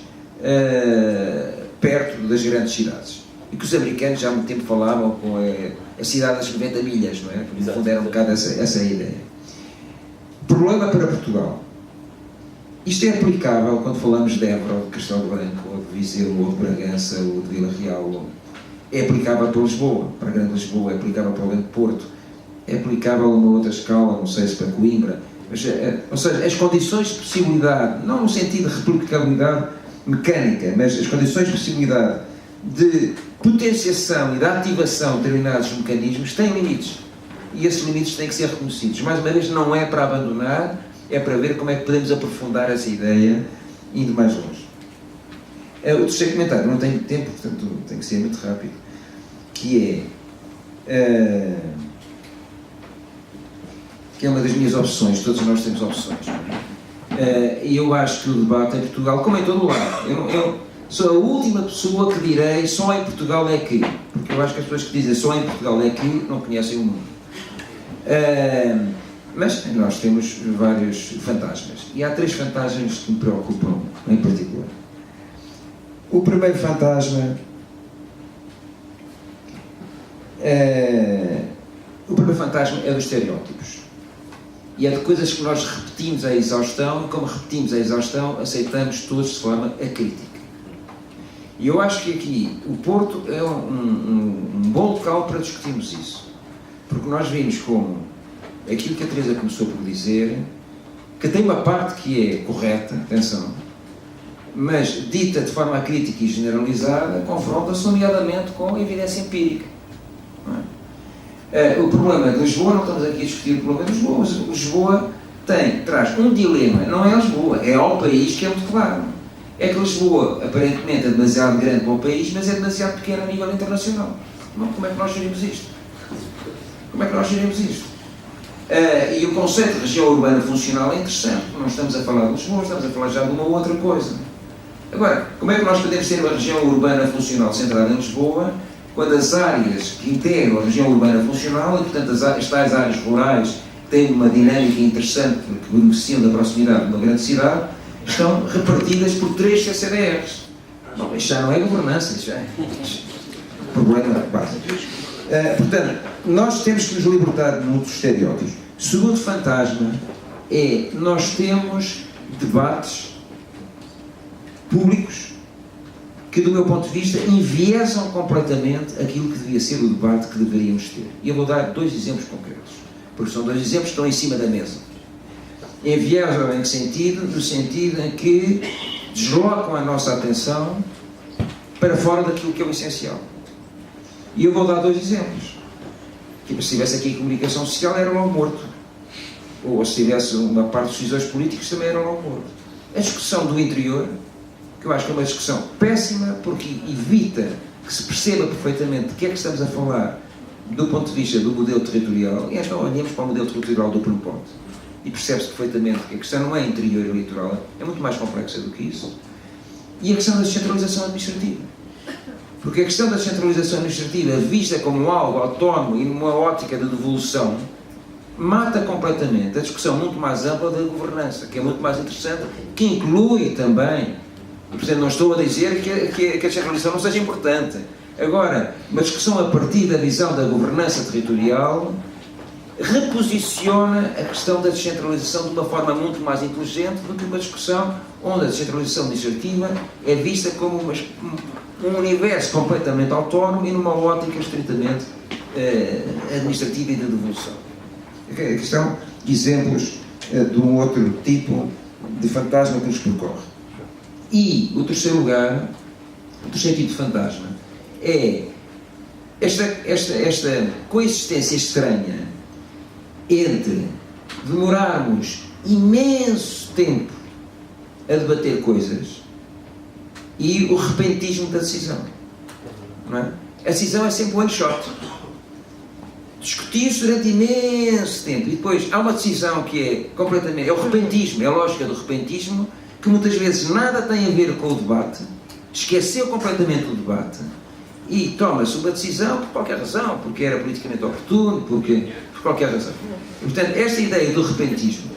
perto das grandes cidades. E que os americanos já há muito tempo falavam com a cidade das 90 milhas, não é? Porque no fundo era um bocado essa ideia. Problema para Portugal. Isto é aplicável quando falamos de Évora, ou de Castelo Branco, ou de Viseu, ou de Bragança, ou de Vila Real. É aplicável para Lisboa, para a Grande Lisboa, é aplicável para o Grande Porto, é aplicável a uma outra escala, não sei se para Coimbra. Mas, ou seja, as condições de possibilidade, não no sentido de replicabilidade mecânica, mas as condições de possibilidade de potenciação e de ativação de determinados mecanismos têm limites. E esses limites têm que ser reconhecidos. Mais uma vez, não é para abandonar, é para ver como é que podemos aprofundar essa ideia indo mais longe. O terceiro comentário, não tenho tempo, portanto tem que ser muito rápido, que é uma das minhas opções, todos nós temos opções. E eu acho que o debate em Portugal, como em todo o lado, eu sou a última pessoa que direi só em Portugal é que, porque eu acho que as pessoas que dizem só em Portugal é que não conhecem o mundo. Mas nós temos vários fantasmas. E há 3 fantasmas que me preocupam em particular. O primeiro fantasma é dos estereótipos. E é de coisas que nós repetimos à exaustão, e como repetimos à exaustão, aceitamos todos de forma acrítica. E eu acho que aqui o Porto é um bom local para discutirmos isso. Porque nós vimos como aquilo que a Teresa começou por dizer, que tem uma parte que é correta, atenção, mas dita de forma crítica e generalizada, confronta-se nomeadamente com a evidência empírica. Não é? O problema de Lisboa, não estamos aqui a discutir o problema de Lisboa, mas Lisboa traz um dilema, não é Lisboa, é ao país que é muito claro. É que Lisboa, aparentemente, é demasiado grande para o país, mas é demasiado pequena a nível internacional. Como é que nós gerimos isto? E o conceito de região urbana funcional é interessante, porque não estamos a falar de Lisboa, estamos a falar já de uma outra coisa. Agora, como é que nós podemos ter uma região urbana funcional centrada em Lisboa, quando as áreas que integram a região urbana funcional, e portanto as tais áreas rurais têm uma dinâmica interessante, que beneficiam da proximidade de uma grande cidade, estão repartidas por 3 CCDRs. Não, isto já não é governança, isto já é problema básico. Portanto, nós temos que nos libertar de muitos estereótipos. Segundo fantasma é, nós temos debates públicos que, do meu ponto de vista, enviesam completamente aquilo que devia ser o debate que deveríamos ter. E eu vou dar 2 exemplos concretos, porque são 2 exemplos que estão em cima da mesa. Enviesam em que sentido? No sentido em que deslocam a nossa atenção para fora daquilo que é o essencial. E eu vou dar 2 exemplos. Tipo, se tivesse aqui comunicação social, era logo morto. Ou se tivesse uma parte dos decisores políticos, também era logo morto. A discussão do interior, que eu acho que é uma discussão péssima, porque evita que se perceba perfeitamente de que é que estamos a falar do ponto de vista do modelo territorial, e então olhamos para o modelo territorial do Plano Ponte. E percebe-se perfeitamente que a questão não é interior e litoral, é muito mais complexa do que isso. E a questão da descentralização administrativa. Porque a questão da descentralização administrativa, vista como algo autónomo e numa ótica de devolução, mata completamente a discussão muito mais ampla da governança, que é muito mais interessante, que inclui também, e portanto não estou a dizer que a descentralização não seja importante. Agora, uma discussão a partir da visão da governança territorial reposiciona a questão da descentralização de uma forma muito mais inteligente do que uma discussão onde a descentralização administrativa é vista como um universo completamente autónomo e numa ótica estritamente administrativa e de devolução. Aqui estão exemplos de um outro tipo de fantasma que nos percorre. E o terceiro lugar, o terceiro tipo de fantasma, é esta coexistência estranha entre demorarmos imenso tempo a debater coisas e o repentismo da decisão. Não é? A decisão é sempre one shot. Discutir-se durante imenso tempo e depois há uma decisão que é completamente... É o repentismo, é a lógica do repentismo, que muitas vezes nada tem a ver com o debate, esqueceu completamente o debate e toma-se uma decisão por qualquer razão, porque era politicamente oportuno, por qualquer razão. E, portanto, esta ideia do repentismo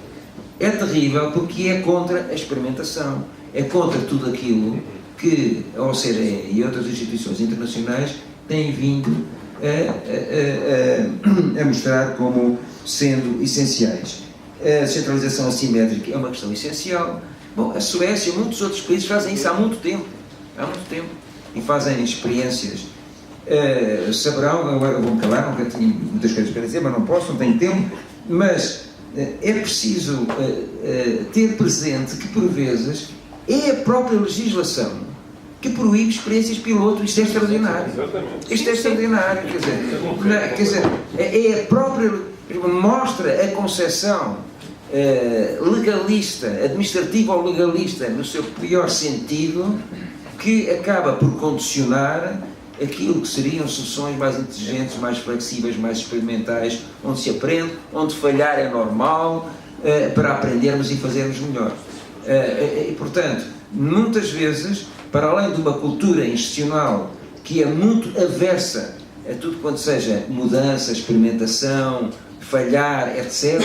é terrível porque é contra a experimentação, é contra tudo aquilo que a OCDE e outras instituições internacionais têm vindo a mostrar como sendo essenciais. A descentralização assimétrica é uma questão essencial. Bom, a Suécia e muitos outros países fazem isso há muito tempo, e fazem experiências. Saberão, agora vou-me calar, nunca tinha muitas coisas para dizer, mas não posso, não tenho tempo, mas é preciso ter presente que, por vezes, é a própria legislação que proíbe experiências piloto. Isto é extraordinário. Isto é extraordinário, quer dizer, é a própria... mostra a concepção legalista, administrativa ou legalista, no seu pior sentido, que acaba por condicionar aquilo que seriam soluções mais inteligentes, mais flexíveis, mais experimentais, onde se aprende, onde falhar é normal, para aprendermos e fazermos melhor. E, portanto, muitas vezes, para além de uma cultura institucional que é muito aversa a tudo quanto seja mudança, experimentação, falhar, etc.,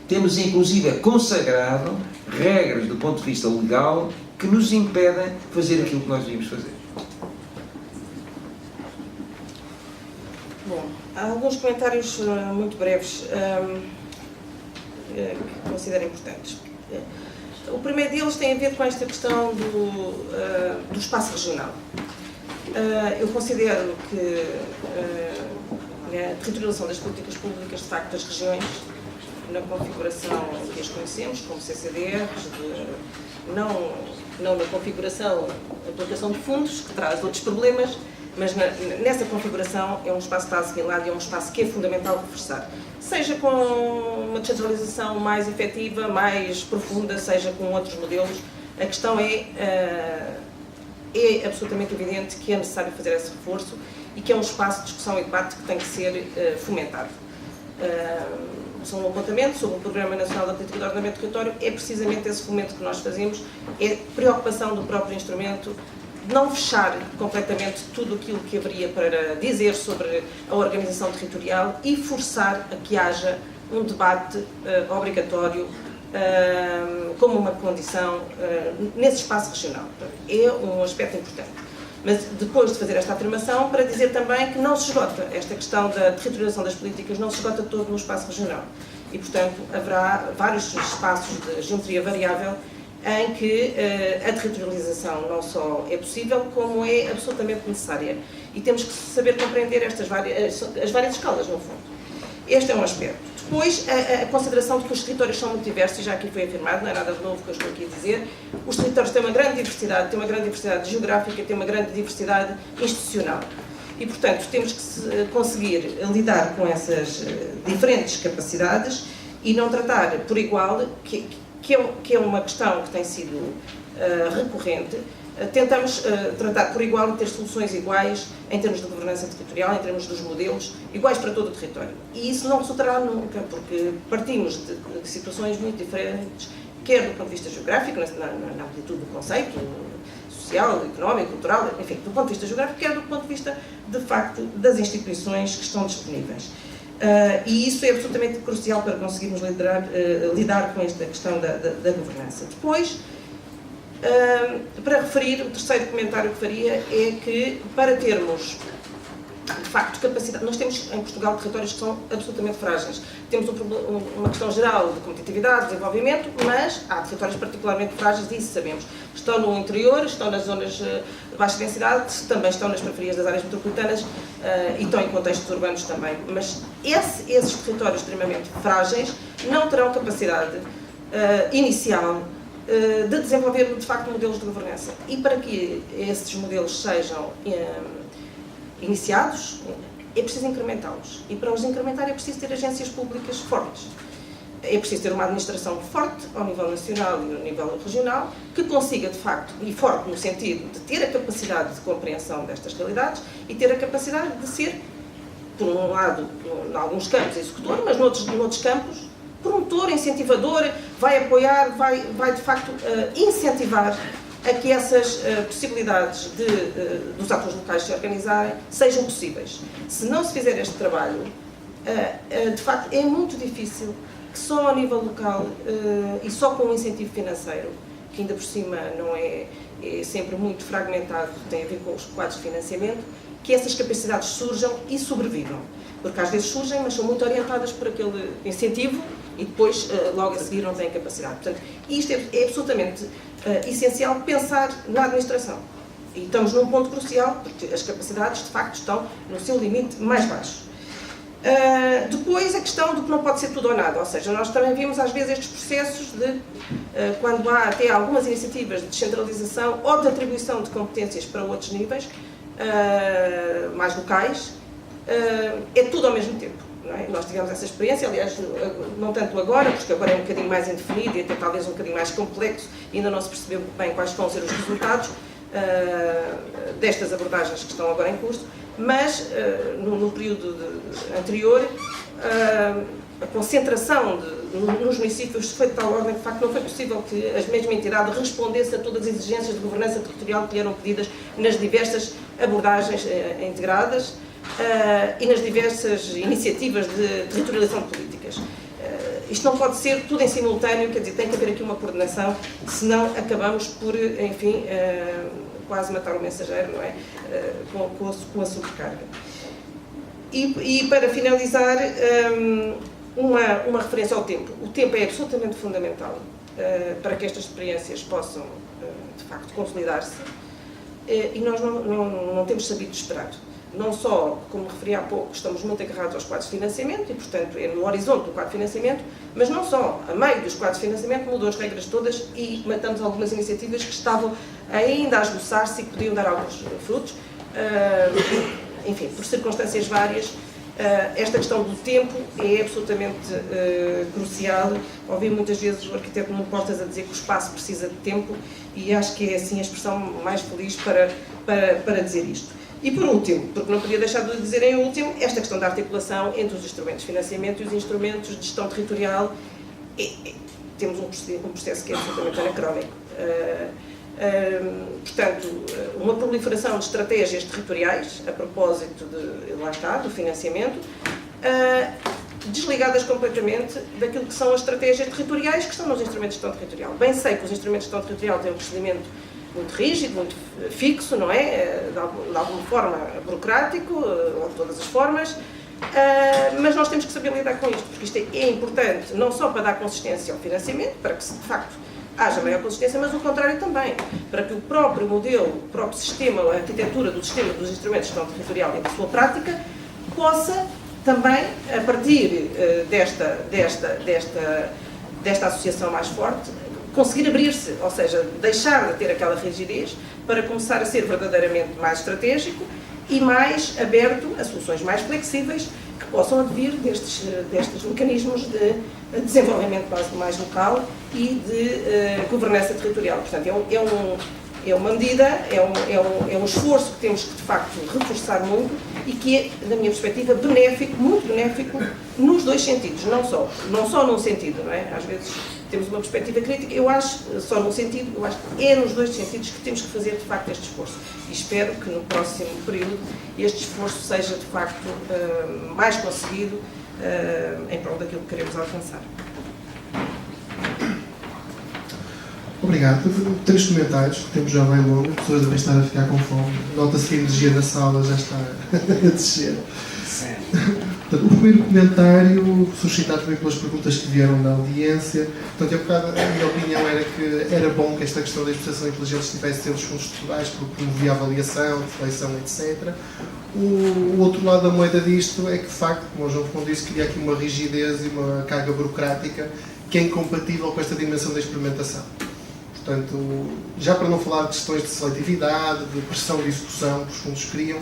temos inclusive consagrado regras do ponto de vista legal que nos impedem de fazer aquilo que nós devíamos fazer. Bom, há alguns comentários muito breves que considero importantes. O primeiro deles tem a ver com esta questão do espaço regional. Eu considero que a territorialização das políticas públicas, de facto, das regiões, na configuração que as conhecemos, como CCDRs, não na configuração, aplicação de fundos, que traz outros problemas, mas nessa configuração é um espaço que está assimilado e é um espaço que é fundamental reforçar. Seja com uma descentralização mais efetiva, mais profunda, seja com outros modelos, a questão é absolutamente evidente que é necessário fazer esse reforço e que é um espaço de discussão e debate que tem que ser fomentado. Só um apontamento sobre o Programa Nacional da Política de Ordenamento Territorial, é precisamente esse fomento que nós fazemos, é preocupação do próprio instrumento, não fechar completamente tudo aquilo que haveria para dizer sobre a organização territorial e forçar a que haja um debate obrigatório como uma condição nesse espaço regional. É um aspecto importante. Mas depois de fazer esta afirmação, para dizer também que não se esgota esta questão da territorialização das políticas, não se esgota todo no espaço regional. E, portanto, haverá vários espaços de geometria variável em que a territorialização não só é possível, como é absolutamente necessária. E temos que saber compreender as várias escalas, no fundo. Este é um aspecto. Depois, a consideração de que os territórios são muito diversos, e já aqui foi afirmado, não é nada de novo que eu estou aqui a dizer, os territórios têm uma grande diversidade geográfica, têm uma grande diversidade institucional. E, portanto, temos que conseguir lidar com essas diferentes capacidades e não tratar por igual, que é uma questão que tem sido recorrente. Tentamos tratar por igual e ter soluções iguais em termos de governança territorial, em termos dos modelos, iguais para todo o território. E isso não resultará nunca, porque partimos de situações muito diferentes, quer do ponto de vista geográfico, na amplitude do conceito, social, económico, cultural, enfim, do ponto de vista geográfico, quer do ponto de vista, de facto, das instituições que estão disponíveis. E isso é absolutamente crucial para conseguirmos lidar com esta questão da governança. Depois, para referir, o terceiro comentário que faria é que, para termos, de facto, capacidade... Nós temos, em Portugal, territórios que são absolutamente frágeis. Temos uma questão geral de competitividade, desenvolvimento, mas há territórios particularmente frágeis, e isso sabemos. estão no interior, estão nas zonas de baixa densidade, também estão nas periferias das áreas metropolitanas e estão em contextos urbanos também. Mas esses territórios extremamente frágeis não terão capacidade inicial de desenvolver, de facto, modelos de governança. E para que esses modelos sejam iniciados, é preciso incrementá-los. E para os incrementar é preciso ter agências públicas fortes. É preciso ter uma administração forte ao nível nacional e ao nível regional, que consiga, de facto, e forte no sentido de ter a capacidade de compreensão destas realidades e ter a capacidade de ser, por um lado, em alguns campos, executor, mas noutros campos, promotor, incentivador, vai apoiar, vai de facto incentivar a que essas possibilidades dos atores locais se organizarem sejam possíveis. Se não se fizer este trabalho, de facto é muito difícil que só ao nível local e só com um incentivo financeiro, que ainda por cima não é sempre muito fragmentado, tem a ver com os quadros de financiamento, que essas capacidades surjam e sobrevivam. Porque às vezes surgem, mas são muito orientadas por aquele incentivo e depois, logo a seguir, não têm capacidade. Portanto, isto é absolutamente essencial pensar na administração. E estamos num ponto crucial, porque as capacidades, de facto, estão no seu limite mais baixo. Depois, a questão do que não pode ser tudo ou nada. Ou seja, nós também vimos, às vezes, estes processos de, quando há até algumas iniciativas de descentralização ou de atribuição de competências para outros níveis, mais locais, é tudo ao mesmo tempo. Não é? Nós tivemos essa experiência, aliás, não tanto agora, porque agora é um bocadinho mais indefinido e até talvez um bocadinho mais complexo, e ainda não se percebeu bem quais vão ser os resultados destas abordagens que estão agora em curso, mas no período anterior a concentração nos municípios foi de tal ordem que de facto não foi possível que a mesma entidade respondesse a todas as exigências de governança territorial que lhe eram pedidas nas diversas abordagens integradas e nas diversas iniciativas de territorialização de políticas. Isto não pode ser tudo em simultâneo, quer dizer, tem que haver aqui uma coordenação, senão acabamos por, enfim, quase matar o mensageiro, não é? Com a sobrecarga. E para finalizar, uma referência ao tempo. O tempo é absolutamente fundamental para que estas experiências possam, de facto, consolidar-se e nós não temos sabido esperar. Não só, como referi há pouco, estamos muito agarrados aos quadros de financiamento e, portanto, é no horizonte do quadro de financiamento, mas não só, a meio dos quadros de financiamento mudou as regras todas e matamos algumas iniciativas que estavam ainda a esboçar-se e que podiam dar alguns frutos. Enfim, por circunstâncias várias, esta questão do tempo é absolutamente crucial. Ouvi muitas vezes o arquiteto Nuno Portas a dizer que o espaço precisa de tempo e acho que é assim a expressão mais feliz para dizer isto. E por último, porque não podia deixar de dizer em último, esta questão da articulação entre os instrumentos de financiamento e os instrumentos de gestão territorial. Temos um processo que é absolutamente anacrónico. Portanto, uma proliferação de estratégias territoriais, a propósito lá está, do financiamento, desligadas completamente daquilo que são as estratégias territoriais que estão nos instrumentos de gestão territorial. Bem sei que os instrumentos de gestão territorial têm um procedimento muito rígido, muito fixo, não é? De alguma forma burocrático, ou de todas as formas, mas nós temos que saber lidar com isto, porque isto é importante não só para dar consistência ao financiamento, para que de facto haja maior consistência, mas o contrário também, para que o próprio modelo, o próprio sistema, a arquitetura do sistema dos instrumentos de gestão territorial e da sua prática, possa também, a partir desta associação mais forte, conseguir abrir-se, ou seja, deixar de ter aquela rigidez para começar a ser verdadeiramente mais estratégico e mais aberto a soluções mais flexíveis que possam advir destes mecanismos de desenvolvimento mais local e de governança territorial. Portanto, é uma medida, é um esforço que temos que, de facto, reforçar muito e que é, da minha perspectiva, benéfico, muito benéfico, nos dois sentidos, não só num sentido, não é? Às vezes temos uma perspectiva crítica, eu acho, só num sentido, eu acho que é nos dois sentidos que temos que fazer, de facto, este esforço. E espero que no próximo período este esforço seja, de facto, mais conseguido em prol daquilo que queremos alcançar. Obrigado. 3 comentários, o tempo já vai longo, as pessoas devem estar a ficar com fome. Nota-se que a energia na sala já está a descer. Portanto, o primeiro comentário, suscitado também pelas perguntas que vieram da audiência, portanto, a minha opinião era que era bom que esta questão da interpretação inteligente estivesse dentro dos fundos estruturais, porque promovia a avaliação, reflexão, etc. O outro lado da moeda disto é que, de facto, como o João Fon disse, cria aqui uma rigidez e uma carga burocrática que é incompatível com esta dimensão da experimentação. Portanto, já para não falar de questões de seletividade, de pressão de execução que os fundos criam,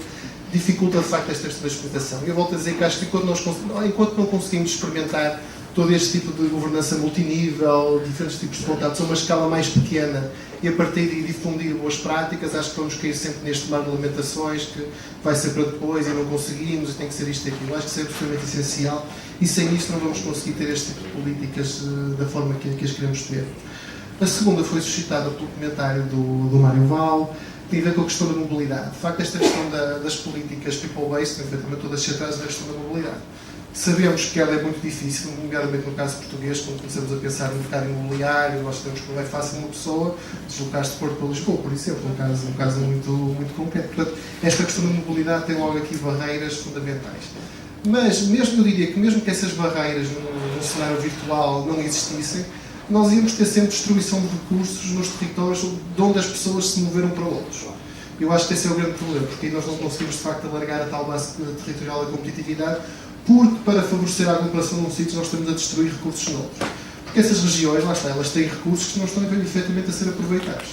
dificulta de facto esta questão da experimentação. Eu volto a dizer que acho que enquanto não conseguimos experimentar todo este tipo de governança multinível, diferentes tipos de contatos a uma escala mais pequena e a partir de difundir boas práticas, acho que vamos cair sempre neste mar de lamentações que vai ser para depois e não conseguimos e tem que ser isto e aquilo. Acho que isso é absolutamente essencial e sem isto não vamos conseguir ter este tipo de políticas da forma que as queremos ter. A segunda foi suscitada pelo comentário do Mário Val, tem a ver com a questão da mobilidade. De facto, esta questão das políticas people-based, efetivamente todas centrais na questão da mobilidade. Sabemos que ela é muito difícil, nomeadamente no caso português, quando começamos a pensar no mercado imobiliário, nós sabemos que não é fácil uma pessoa deslocar-se de Porto para Lisboa, por exemplo, um caso muito concreto. Portanto, esta questão da mobilidade tem logo aqui barreiras fundamentais. Mas, mesmo eu diria que mesmo que essas barreiras no cenário virtual não existissem, nós íamos ter sempre distribuição de recursos nos territórios de onde as pessoas se moveram para outros. Eu acho que esse é o grande problema, porque aí nós não conseguimos, de facto, alargar a tal base territorial da competitividade, porque para favorecer a aglomeração num sítio nós estamos a destruir recursos novos. Porque essas regiões, lá está, elas têm recursos que não estão efetivamente a ser aproveitados.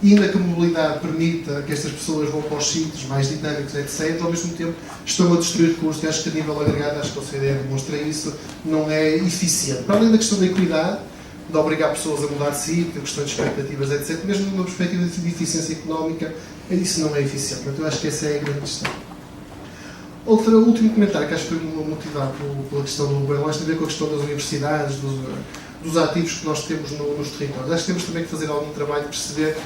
E ainda que a mobilidade permita que estas pessoas vão para os sítios mais dinâmicos, etc., ao mesmo tempo estão a destruir recursos, e acho que a nível agregado, acho que a OCDE demonstra isso, não é eficiente. Para além da questão da equidade, de obrigar pessoas a mudar de sítio, questões de expectativas, etc., mesmo numa perspectiva de eficiência económica, isso não é eficiente. Portanto, eu acho que essa é a grande questão. Último comentário, que acho que foi motivado pela questão do bem longe, tem a ver com a questão das universidades, dos ativos que nós temos nos territórios. Acho que temos também que fazer algum trabalho de perceber,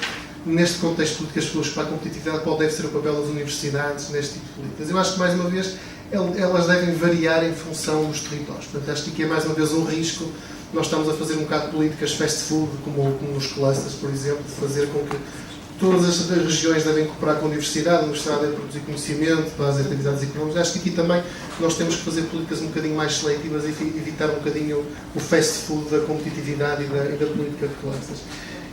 neste contexto de políticas públicas para a competitividade, qual deve ser o papel das universidades neste tipo de políticas. Eu acho que, mais uma vez, elas devem variar em função dos territórios. Portanto, acho que aqui é, mais uma vez, um risco. Nós estamos a fazer um bocado de políticas fast food, como nos clusters, por exemplo, de fazer com que todas as regiões devem cooperar com a universidade deve produzir conhecimento para as atividades económicas. Acho que aqui também nós temos que fazer políticas um bocadinho mais seletivas e evitar um bocadinho o fast food da competitividade e da política de clusters.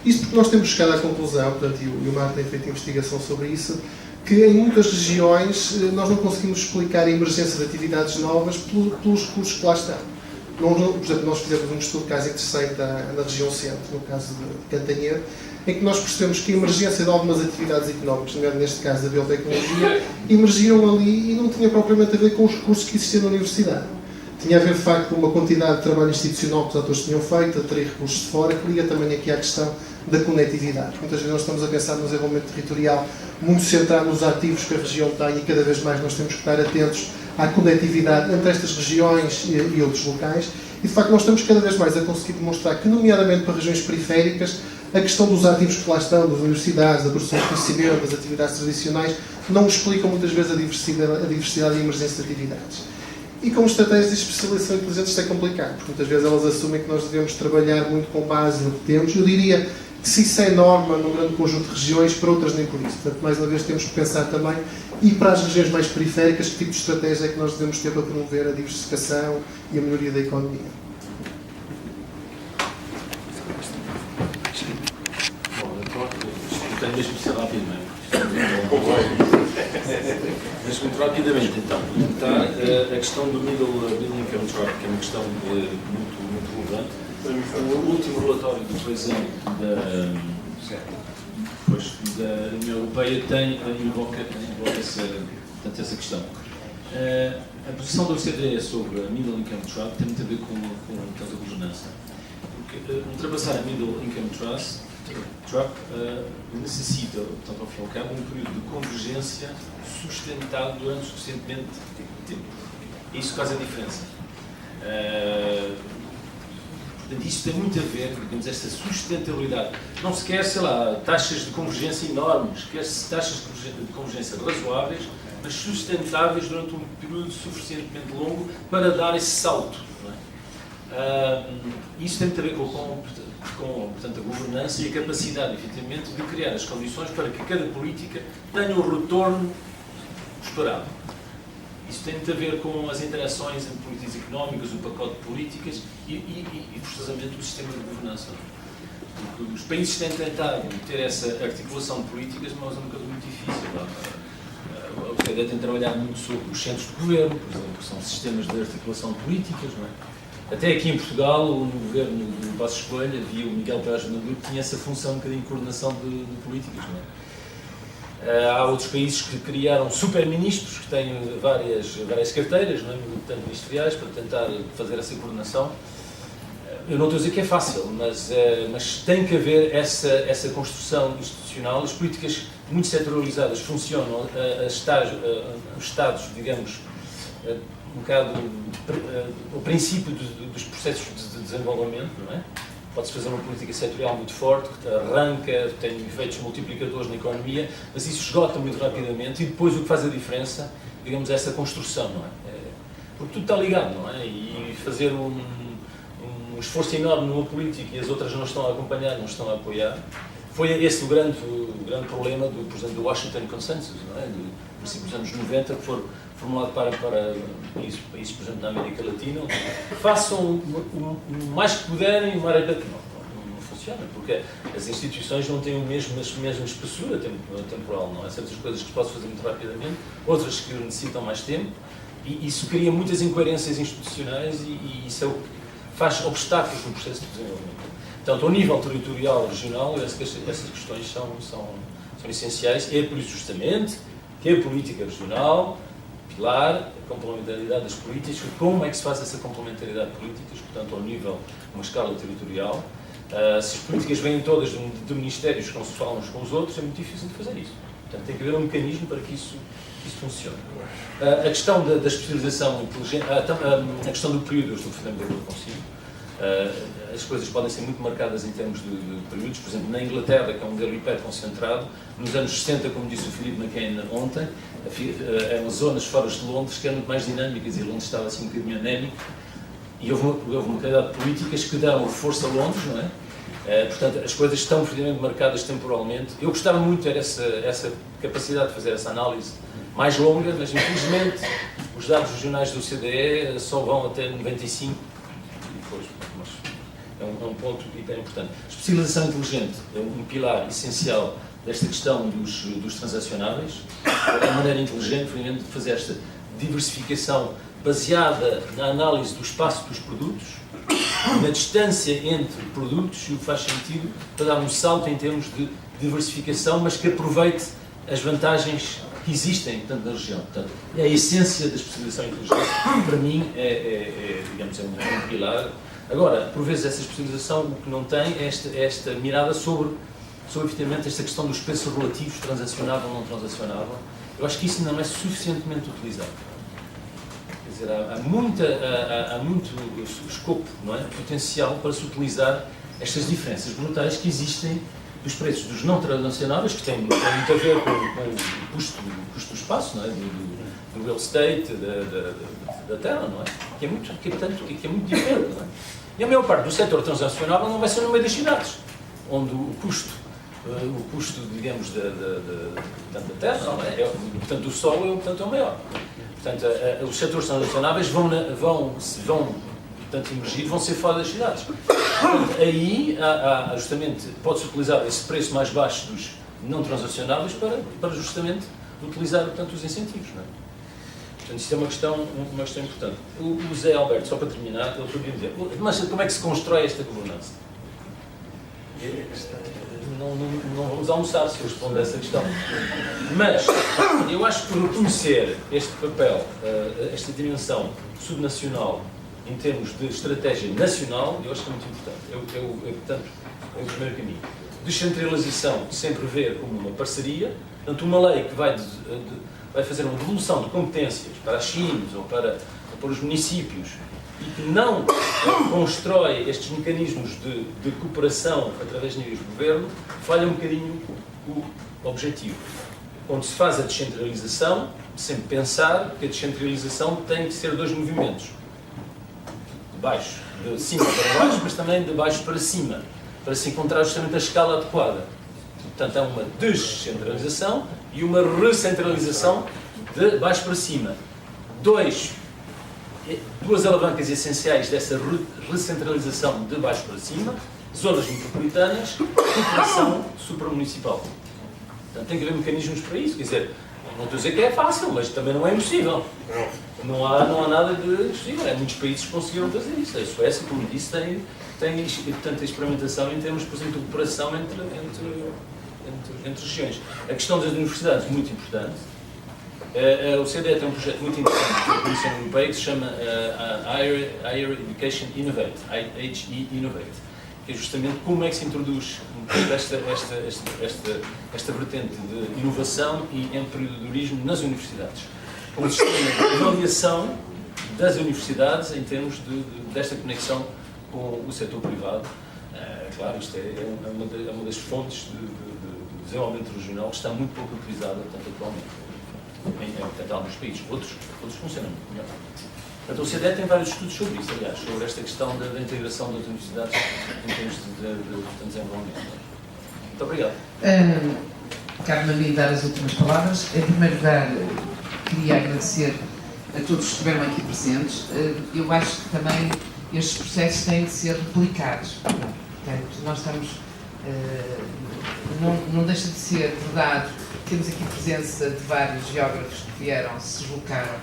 Isto porque nós temos chegado à conclusão, portanto, e o Marco tem feito investigação sobre isso, que em muitas regiões nós não conseguimos explicar a emergência de atividades novas pelos recursos que lá estão. Por exemplo, nós fizemos um estudo de caso interessante na região centro, no caso de Cantanhede, em que nós percebemos que a emergência de algumas atividades económicas, neste caso da biotecnologia, emergiram ali e não tinha propriamente a ver com os recursos que existiam na universidade. Tinha a ver, de facto, com uma quantidade de trabalho institucional que os atores tinham feito, a ter recursos de fora, que liga também aqui à questão da conectividade. Muitas vezes nós estamos a pensar no desenvolvimento territorial muito centrado nos ativos que a região tem e cada vez mais nós temos que estar atentos à conectividade entre estas regiões e outros locais. E, de facto, nós estamos cada vez mais a conseguir demonstrar que, nomeadamente para regiões periféricas, a questão dos ativos que lá estão, das universidades, da produção de conhecimento, das atividades tradicionais, não explicam muitas vezes a diversidade e a emergência de atividades. E com estratégias de especialização inteligente isto é complicado, porque muitas vezes elas assumem que nós devemos trabalhar muito com base no que temos. Eu diria que se isso é norma num grande conjunto de regiões, para outras nem por isso. Portanto, mais uma vez temos que pensar também, e para as regiões mais periféricas, que tipo de estratégia é que nós devemos ter para promover a diversificação e a melhoria da economia. Tenho mesmo que ser rápido, não é? Mas muito rapidamente, então, está a questão do Middle Income Trap, que é uma questão muito relevante. O último relatório do presente da União Europeia invoca essa questão. A posição da OCDE sobre a Middle Income Trap tem muito a ver com a governança. Porque ultrapassar a Middle Income Trap necessita, portanto, ao fim e ao cabo, um período de convergência sustentado durante suficientemente tempo. É isso que faz a diferença. Portanto, isto tem muito a ver, digamos, esta sustentabilidade. Não se quer, sei lá, taxas de convergência enormes, quer-se taxas de convergência razoáveis, mas sustentáveis durante um período suficientemente longo para dar esse salto. Não é? Isso tem muito a ver com portanto, a governança e a capacidade, efetivamente, de criar as condições para que cada política tenha o retorno esperado. Isso tem muito a ver com as interações entre políticas económicas, o pacote de políticas e forçosamente, o sistema de governança. Porque os países têm tentado ter essa articulação de políticas, mas é uma coisa muito difícil. A OCDE tem trabalhado muito sobre os centros de governo, por exemplo, que são sistemas de articulação de políticas, não é? Até aqui em Portugal, no governo do Passos Coelho, havia o Miguel Pérez Maduro que tinha essa função um bocadinho de coordenação de políticas, não é? Há outros países que criaram super-ministros que têm várias carteiras, não é? Tanto ministeriais, para tentar fazer essa coordenação. Eu não estou a dizer que é fácil, mas tem que haver essa construção institucional. As políticas muito setorializadas funcionam, os Estados, digamos, um bocado o princípio dos processos de desenvolvimento, não é? Pode-se fazer uma política setorial muito forte, que arranca, tem efeitos multiplicadores na economia, mas isso esgota muito rapidamente e depois o que faz a diferença, digamos, é essa construção, não é? Porque tudo está ligado, não é? E fazer um esforço enorme numa política e as outras não estão a acompanhar, não estão a apoiar, foi esse o grande problema, por exemplo, do Washington Consensus, não é? Do princípio dos anos 90, que foi formulado para países, por exemplo, na América Latina, façam o mais que puderem, o mais rápido que não funciona, porque as instituições não têm a mesma espessura temporal, não é? Certas coisas que se podem fazer muito rapidamente, outras que necessitam mais tempo, e isso cria muitas incoerências institucionais e isso é o que faz obstáculos no processo de desenvolvimento. Portanto, ao nível territorial, regional, essas questões são essenciais, é por isso justamente que a política regional, pilar, a complementaridade das políticas, como é que se faz essa complementaridade de políticas, portanto, ao nível, uma escala territorial. Se as políticas vêm todas de ministérios que não se falam uns com os outros, é muito difícil de fazer isso. Portanto, tem que haver um mecanismo para que isso funcione. A questão da especialização inteligente, a questão do período, eu estou perfeitamente de acordo consigo. As coisas podem ser muito marcadas em termos de períodos. Por exemplo, na Inglaterra, que é um modelo hiper-concentrado, nos anos 60, como disse o Filipe McCain ontem, eram zonas fora de Londres que eram muito mais dinâmicas e Londres estava assim um bocadinho anémico e houve uma quantidade de políticas que deram força a Londres, não é? Portanto, as coisas estão perfeitamente marcadas temporalmente. Eu gostava muito de ter essa capacidade de fazer essa análise mais longa, mas infelizmente os dados regionais do OCDE só vão até 95 e depois, mas é um ponto hiper importante. Especialização inteligente é um pilar essencial desta questão dos transacionáveis. É uma maneira inteligente, de fazer esta diversificação baseada na análise do espaço dos produtos, na distância entre produtos, e o que faz sentido para dar um salto em termos de diversificação, mas que aproveite as vantagens que existem, portanto, na região. Portanto, é a essência da especialização inteligente. Para mim, digamos, é um pilar. Agora, por vezes, essa especialização, o que não tem é esta mirada sobre efetivamente, esta questão dos preços relativos, transacionável ou não transacionável. Eu acho que isso não é suficientemente utilizado. Quer dizer, há muito escopo, não é? Potencial para se utilizar estas diferenças brutais que existem dos preços dos não transacionáveis, que têm muito a ver com o custo do espaço, não é? Do real estate, da terra, não é? Que é muito diferente, não é? E a maior parte do setor transacionável não vai ser no meio das cidades, onde o custo, digamos, da terra, não é? Portanto, o solo é o maior. Portanto, os setores transacionáveis vão emergir, vão ser fora das cidades. Portanto, aí, justamente, pode-se utilizar esse preço mais baixo dos não transacionáveis para justamente utilizar, portanto, os incentivos, não é? Portanto, isto é uma questão importante. O Zé Alberto, só para terminar, ele podia dizer, mas como é que se constrói esta governança? Não vamos almoçar se eu responder essa questão. Mas eu acho que reconhecer este papel, esta dimensão subnacional em termos de estratégia nacional, eu acho que é muito importante. Portanto, é o primeiro caminho. Descentralização sempre ver como uma parceria, portanto, uma lei que vai fazer uma devolução de competências para as CIMs ou para os municípios e que não constrói estes mecanismos de cooperação através de níveis de governo, falha um bocadinho o objetivo. Onde se faz a descentralização, sempre pensar que a descentralização tem que ser dois movimentos. De cima para baixo, mas também de baixo para cima, para se encontrar justamente a escala adequada. Portanto, há uma descentralização e uma recentralização de baixo para cima. duas alavancas essenciais dessa recentralização de baixo para cima, zonas metropolitanas, cooperação supramunicipal. Portanto, tem que haver mecanismos para isso. Quer dizer, não estou a dizer que é fácil, mas também não é impossível. Não há nada de impossível. Muitos países conseguiram fazer isso. A Suécia, como disse, tem tanta experimentação em termos, por exemplo, de cooperação entre regiões. A questão das universidades, muito importante. O CDE tem um projeto muito interessante da Comissão Europeia que se chama Higher Education Innovate, HE Innovate, que é justamente como é que se introduz esta vertente de inovação e empreendedorismo nas universidades. Com um sistema de avaliação das universidades em termos desta conexão com o setor privado. Claro, isto é uma das fontes de desenvolvimento regional que está muito pouco utilizada, tanto atualmente. Em alguns países, outros funcionam muito melhor. Portanto, o CDE tem vários estudos sobre isso, aliás, sobre esta questão da integração das universidades em termos de desenvolvimento. Muito obrigado. Cabe-me a mim dar as últimas palavras. Em primeiro lugar, queria agradecer a todos que estiveram aqui presentes. Eu acho que também estes processos têm de ser replicados. Portanto, nós estamos... não deixa de ser verdade. Temos aqui presença de vários geógrafos que vieram, se deslocaram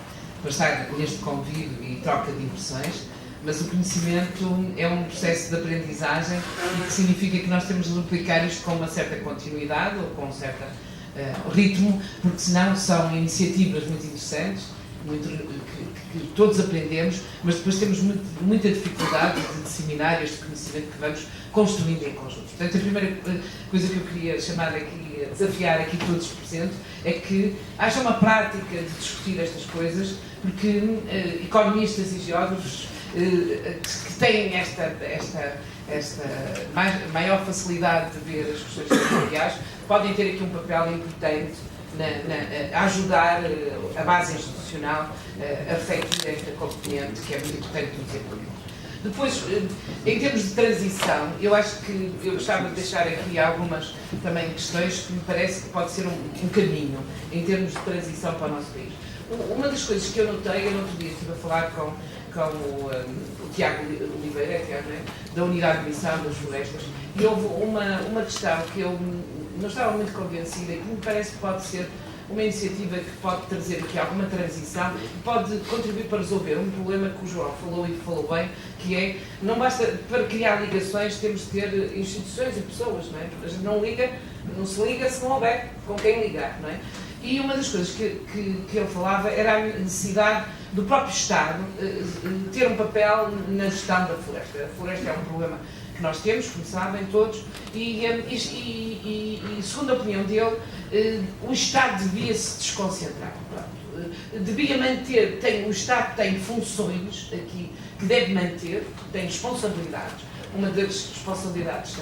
para estar neste convívio e troca de impressões, mas o conhecimento é um processo de aprendizagem e que significa que nós temos de replicar isto com uma certa continuidade ou com um certo ritmo, porque senão são iniciativas muito interessantes, que todos aprendemos, mas depois temos muita dificuldade de disseminar este conhecimento que vamos construindo em conjunto. Portanto, a primeira coisa que eu queria chamar aqui, desafiar aqui todos os presentes, é que haja uma prática de discutir estas coisas, porque economistas e geógrafos que têm esta maior facilidade de ver as questões territoriais podem ter aqui um papel importante a ajudar a base institucional a refletir esta componente que é muito importante no desenvolvimento. Depois, em termos de transição, eu acho que eu gostava de deixar aqui algumas também questões que me parece que pode ser um caminho em termos de transição para o nosso país. Uma das coisas que eu notei, eu no outro dia estive a falar com o Tiago Oliveira, da Unidade de Missão das Florestas, e houve uma questão que eu não estava muito convencida e que me parece que pode ser uma iniciativa que pode trazer aqui alguma transição e pode contribuir para resolver um problema que o João falou e falou bem, que é, não basta, para criar ligações temos de ter instituições e pessoas, não é? A gente não se liga se não houver com quem ligar, não é? E uma das coisas que ele falava era a necessidade do próprio Estado ter um papel na gestão da floresta. A floresta é um problema que nós temos, como sabem todos, e segundo a opinião dele, o Estado devia se desconcentrar. Devia manter, o Estado tem funções aqui que deve manter, tem responsabilidades. Uma das responsabilidades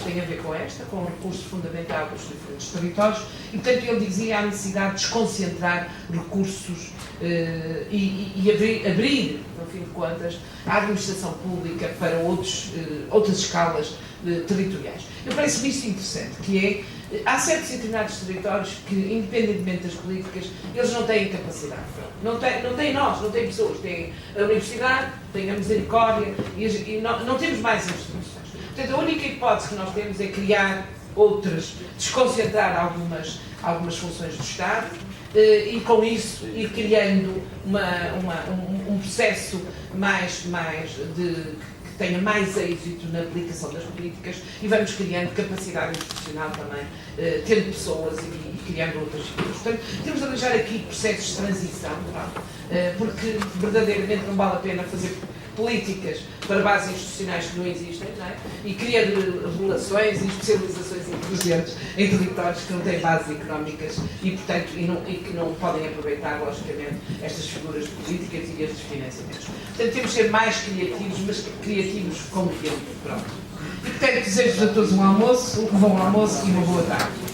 tem a ver com esta, com o recurso fundamental dos diferentes territórios, e portanto ele dizia a necessidade de desconcentrar recursos e abrir, no fim de contas, a administração pública para outras escalas territoriais. Eu parece-me isso interessante, que é, há certos e determinados territórios que, independentemente das políticas, eles não têm capacidade. Não têm nós, não têm pessoas. Têm a universidade, têm a misericórdia e não temos mais instituições. Portanto, a única hipótese que nós temos é criar outras, desconcentrar algumas funções do Estado e, com isso, ir criando um processo mais que tenha mais êxito na aplicação das políticas e vamos criando capacidade institucional também, tendo pessoas e criando outras figuras. Portanto, temos de arranjar aqui processos de transição, porque verdadeiramente não vale a pena fazer políticas para bases institucionais que não existem, não é? E criar regulações e especializações inteligentes em territórios que não têm bases económicas e, portanto, e que não podem aproveitar, logicamente, estas figuras políticas e estes financiamentos. Portanto, temos de ser mais criativos, mas criativos com o tempo. Pronto. E, portanto, desejo a todos um bom almoço e uma boa tarde.